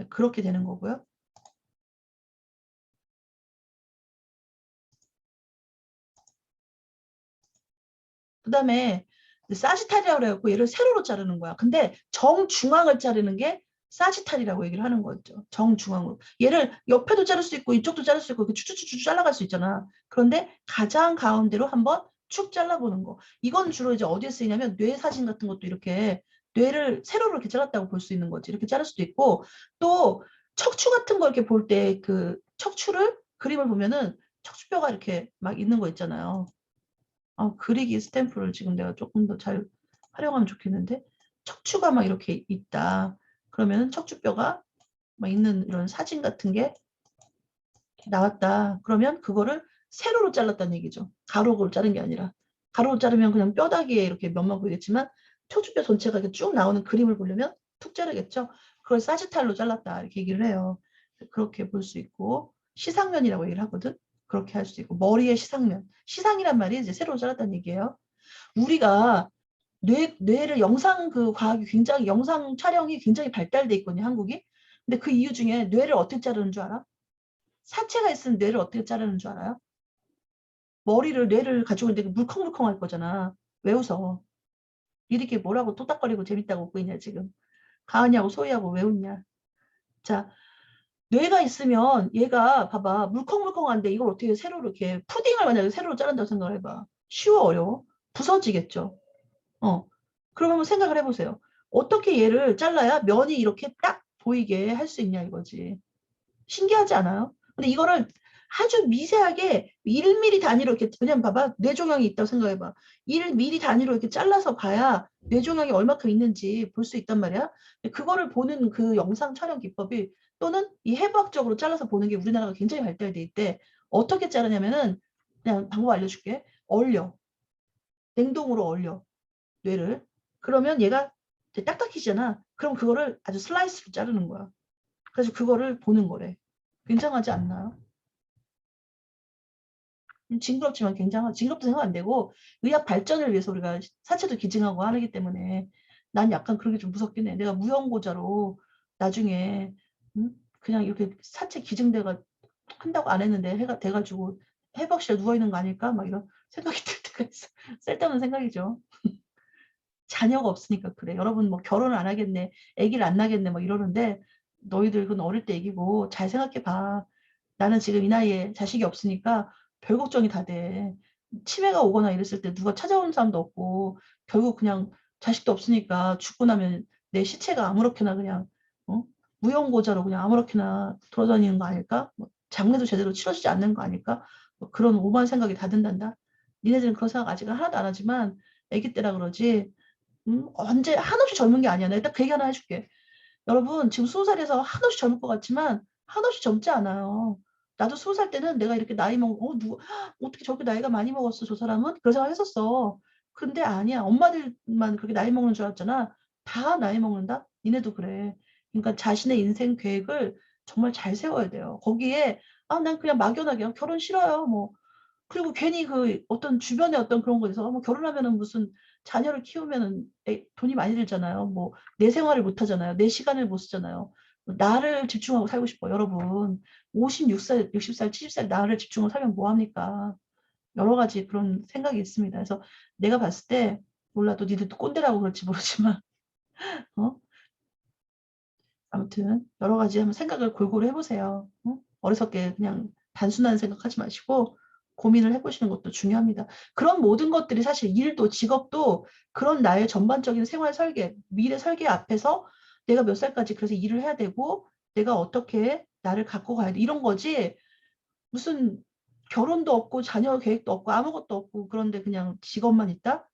그렇게 되는 거고요. 그 다음에 사지탈이라고 해갖고 얘를 세로로 자르는 거야. 근데 정중앙을 자르는 게 사지탈이라고 얘기를 하는 거죠. 정중앙으로. 얘를 옆에도 자를 수 있고 이쪽도 자를 수 있고 이렇게 쭉쭉쭉 잘라갈 수 있잖아. 그런데 가장 가운데로 한번 축 잘라보는 거. 이건 주로 이제 어디에 쓰이냐면 뇌 사진 같은 것도 이렇게 뇌를 세로로 이렇게 잘랐다고 볼 수 있는 거지. 이렇게 자를 수도 있고 또 척추 같은 거 이렇게 볼 때 그 척추를 그림을 보면은 척추뼈가 이렇게 막 있는 거 있잖아요. 그리기 스탬프를 지금 내가 조금 더 잘 활용하면 좋겠는데 척추가 막 이렇게 있다. 그러면 척추뼈가 막 있는 이런 사진 같은 게 나왔다. 그러면 그거를 세로로 잘랐다는 얘기죠. 가로로 자른 게 아니라. 가로로 자르면 그냥 뼈다귀에 이렇게 면만 보이겠지만 척추뼈 전체가 이렇게 쭉 나오는 그림을 보려면 툭 자르겠죠. 그걸 사지탈로 잘랐다 이렇게 얘기를 해요. 그렇게 볼 수 있고 시상면이라고 얘기를 하거든. 그렇게 할 수 있고 머리의 시상면. 시상이란 말이 이제 세로로 잘랐다는 얘기예요. 우리가 뇌를 영상 그 과학이 굉장히 영상 촬영이 굉장히 발달돼 있거든요. 한국이. 근데 그 이유 중에 뇌를 어떻게 자르는 줄 알아? 사체가 있으면 뇌를 어떻게 자르는 줄 알아요? 뇌를 가지고 있는데 물컹물컹 할 거잖아. 왜 웃어? 이렇게 뭐라고 토닥거리고 재밌다고 웃고 있냐 지금. 가은이하고 소희하고 왜 웃냐. 자, 뇌가 있으면 얘가 봐봐 물컹물컹한데 이걸 어떻게 세로 이렇게 푸딩을 만약에 세로로 자른다고 생각을 해봐. 쉬워 어려워? 부서지겠죠. 그럼 한번 생각을 해보세요. 어떻게 얘를 잘라야 면이 이렇게 딱 보이게 할 수 있냐 이거지. 신기하지 않아요? 근데 이거를 아주 미세하게 1mm 단위로 이렇게 그냥 봐봐 뇌종양이 있다고 생각해봐. 1mm 단위로 이렇게 잘라서 봐야 뇌종양이 얼마큼 있는지 볼 수 있단 말이야. 그거를 보는 그 영상 촬영 기법이 또는 이 해부학적으로 잘라서 보는 게 우리나라가 굉장히 발달돼 있대. 어떻게 자르냐면은 그냥 방법 알려줄게. 얼려. 냉동으로 얼려. 뇌를. 그러면 얘가 이제 딱딱해지잖아. 그럼 그거를 아주 슬라이스로 자르는 거야. 그래서 그거를 보는 거래. 굉장하지 않나요? 징그럽지만 징그럽다 생각 안 되고 의학 발전을 위해서 우리가 사체도 기증하고 하기 때문에 난 약간 그런 게 좀 무섭긴 해. 내가 무형고자로 나중에 그냥 이렇게 사체 기증대가 한다고 안 했는데 해가 돼가지고 해박실에 누워있는 거 아닐까? 막 이런 생각이 들 때가 있어. 쓸데없는 생각이죠. 자녀가 없으니까 그래. 여러분 뭐 결혼을 안 하겠네. 아기를 안 낳겠네. 뭐 이러는데 너희들 그건 어릴 때 얘기고 잘 생각해 봐. 나는 지금 이 나이에 자식이 없으니까 별 걱정이 다 돼. 치매가 오거나 이랬을 때 누가 찾아오는 사람도 없고 결국 그냥 자식도 없으니까 죽고 나면 내 시체가 아무렇게나 그냥 무용고자로 그냥 아무렇게나 돌아다니는 거 아닐까? 뭐 장례도 제대로 치러지지 않는 거 아닐까? 뭐 그런 오만 생각이 다 든단다. 니네들은 그런 생각 아직은 하나도 안 하지만 아기 때라 그러지. 언제 한없이 젊은 게 아니야. 내가 딱 그 얘기 하나 해줄게. 여러분 지금 20살에서 한없이 젊을 것 같지만 한없이 젊지 않아요. 나도 20살 때는 내가 이렇게 나이 먹고 어떻게 저렇게 나이가 많이 먹었어 저 사람은? 그런 생각 했었어. 근데 아니야. 엄마들만 그렇게 나이 먹는 줄 알았잖아. 다 나이 먹는다? 니네도 그래. 그러니까 자신의 인생 계획을 정말 잘 세워야 돼요. 거기에 난 그냥 막연하게 결혼 싫어요. 뭐 그리고 괜히 그 어떤 주변에 어떤 그런 거에서 뭐 결혼하면은 무슨 자녀를 키우면은 돈이 많이 들잖아요. 뭐 내 생활을 못 하잖아요. 내 시간을 못 쓰잖아요. 나를 집중하고 살고 싶어 여러분. 56살, 60살, 70살 나를 집중하고 살면 뭐 합니까? 여러 가지 그런 생각이 있습니다. 그래서 내가 봤을 때 몰라도 니들도 꼰대라고 그럴지 모르지만 어? 아무튼 여러 가지 한번 생각을 골고루 해보세요. 어리석게 그냥 단순한 생각하지 마시고 고민을 해보시는 것도 중요합니다. 그런 모든 것들이 사실 일도 직업도 그런 나의 전반적인 생활 설계, 미래 설계 앞에서 내가 몇 살까지 그래서 일을 해야 되고 내가 어떻게 나를 갖고 가야 돼 이런 거지 무슨 결혼도 없고 자녀 계획도 없고 아무것도 없고 그런데 그냥 직업만 있다?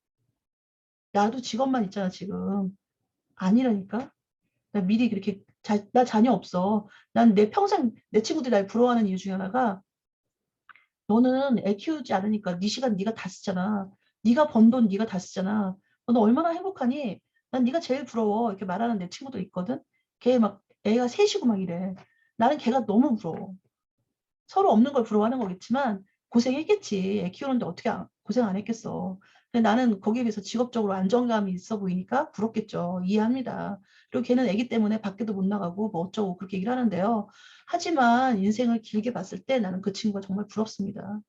나도 직업만 있잖아 지금. 아니라니까. 나 미리 그렇게 나 자녀 없어. 난 내 평생 내 친구들이 날 부러워하는 이유 중에 하나가 너는 애 키우지 않으니까 네 시간 네가 다 쓰잖아. 네가 번 돈 네가 다 쓰잖아. 너는 얼마나 행복하니? 난 네가 제일 부러워. 이렇게 말하는 내 친구도 있거든. 걔 막 애가 셋이고 막 이래. 나는 걔가 너무 부러워. 서로 없는 걸 부러워하는 거겠지만 고생했겠지. 애 키우는데 어떻게 고생 안 했겠어. 근데 나는 거기에 비해서 직업적으로 안정감이 있어 보이니까 부럽겠죠. 이해합니다. 그리고 걔는 애기 때문에 밖에도 못 나가고 뭐 어쩌고 그렇게 얘기를 하는데요. 하지만 인생을 길게 봤을 때 나는 그 친구가 정말 부럽습니다.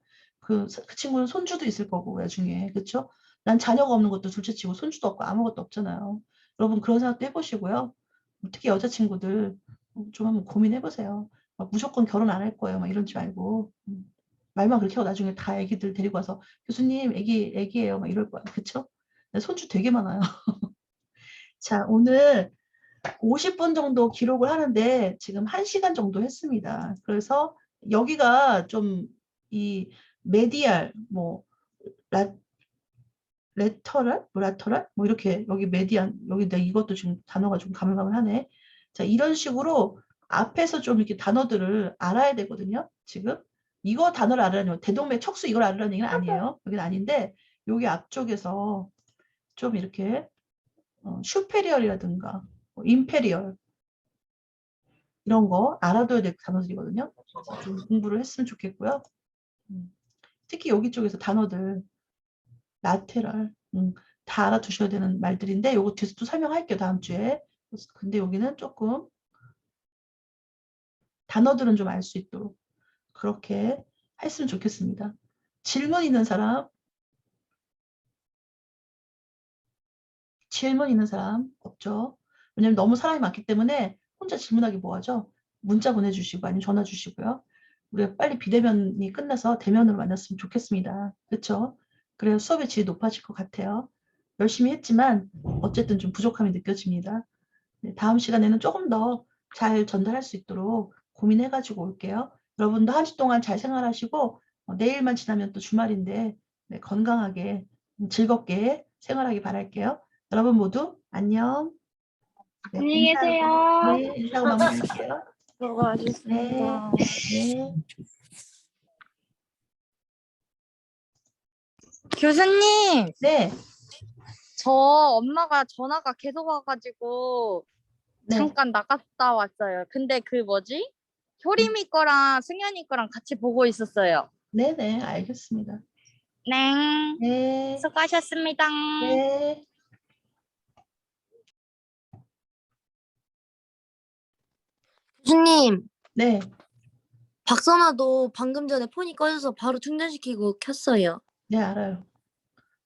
그 친구는 손주도 있을 거고 나중에 그렇죠? 난 자녀가 없는 것도 둘째치고 손주도 없고 아무것도 없잖아요. 여러분 그런 생각도 해보시고요. 특히 여자친구들 좀 한번 고민해보세요. 무조건 결혼 안 할 거예요. 막 이러지 말고. 말만 그렇게 하고 나중에 다 애기들 데리고 와서 교수님 애기예요. 막 이럴 거야. 그쵸? 손주 되게 많아요. 자, 오늘 50분 정도 기록을 하는데 지금 1시간 정도 했습니다. 그래서 여기가 좀 이 메디알, 뭐 레터럴, 뭐 라터럴, 뭐 이렇게 여기 메디안, 여기 내가 이것도 지금 단어가 좀 가물가물하네. 자, 이런 식으로 앞에서 좀 이렇게 단어들을 알아야 되거든요. 지금 이거 단어를 알아라는 대동맥 척수 이걸 알아라는 얘기는 아니에요. 여기는 아닌데 여기 앞쪽에서 좀 이렇게 슈페리얼이라든가 임페리얼 이런 거 알아둬야 될 단어들이거든요. 좀 공부를 했으면 좋겠고요. 특히 여기 쪽에서 단어들 라테랄 다 알아두셔야 되는 말들인데 요거 뒤에서 또 설명할게요. 다음 주에. 근데 여기는 조금 단어들은 좀 알 수 있도록 그렇게 했으면 좋겠습니다. 질문 있는 사람? 질문 있는 사람 없죠? 왜냐면 너무 사람이 많기 때문에 혼자 질문하기 뭐하죠? 문자 보내주시고 아니면 전화 주시고요. 우리가 빨리 비대면이 끝나서 대면으로 만났으면 좋겠습니다. 그렇죠? 그래야 수업의 질이 높아질 것 같아요. 열심히 했지만 어쨌든 좀 부족함이 느껴집니다. 네, 다음 시간에는 조금 더 잘 전달할 수 있도록 고민해가지고 올게요. 여러분도 한 주 동안 잘 생활하시고 내일만 지나면 또 주말인데 네, 건강하게 즐겁게 생활하기 바랄게요. 여러분 모두 안녕. 네, 안녕히 계세요. 네, 인사하고 마무리할게요. 수고하셨습니다. 네. 교수님, 네. 저 엄마가 전화가 계속 와가지고 네. 잠깐 나갔다 왔어요. 근데 그 뭐지? 효림이 거랑 승현이 거랑 같이 보고 있었어요. 네네, 알겠습니다. 네, 네. 수고하셨습니다. 네. 교수님, 네. 박선아도 방금 전에 폰이 꺼져서 바로 충전시키고 켰어요. 네, 알아요.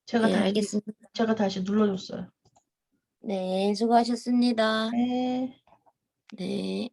제가 네, 다시, 알겠습니다. 제가 다시 눌러줬어요. 네, 수고하셨습니다. 네. 네.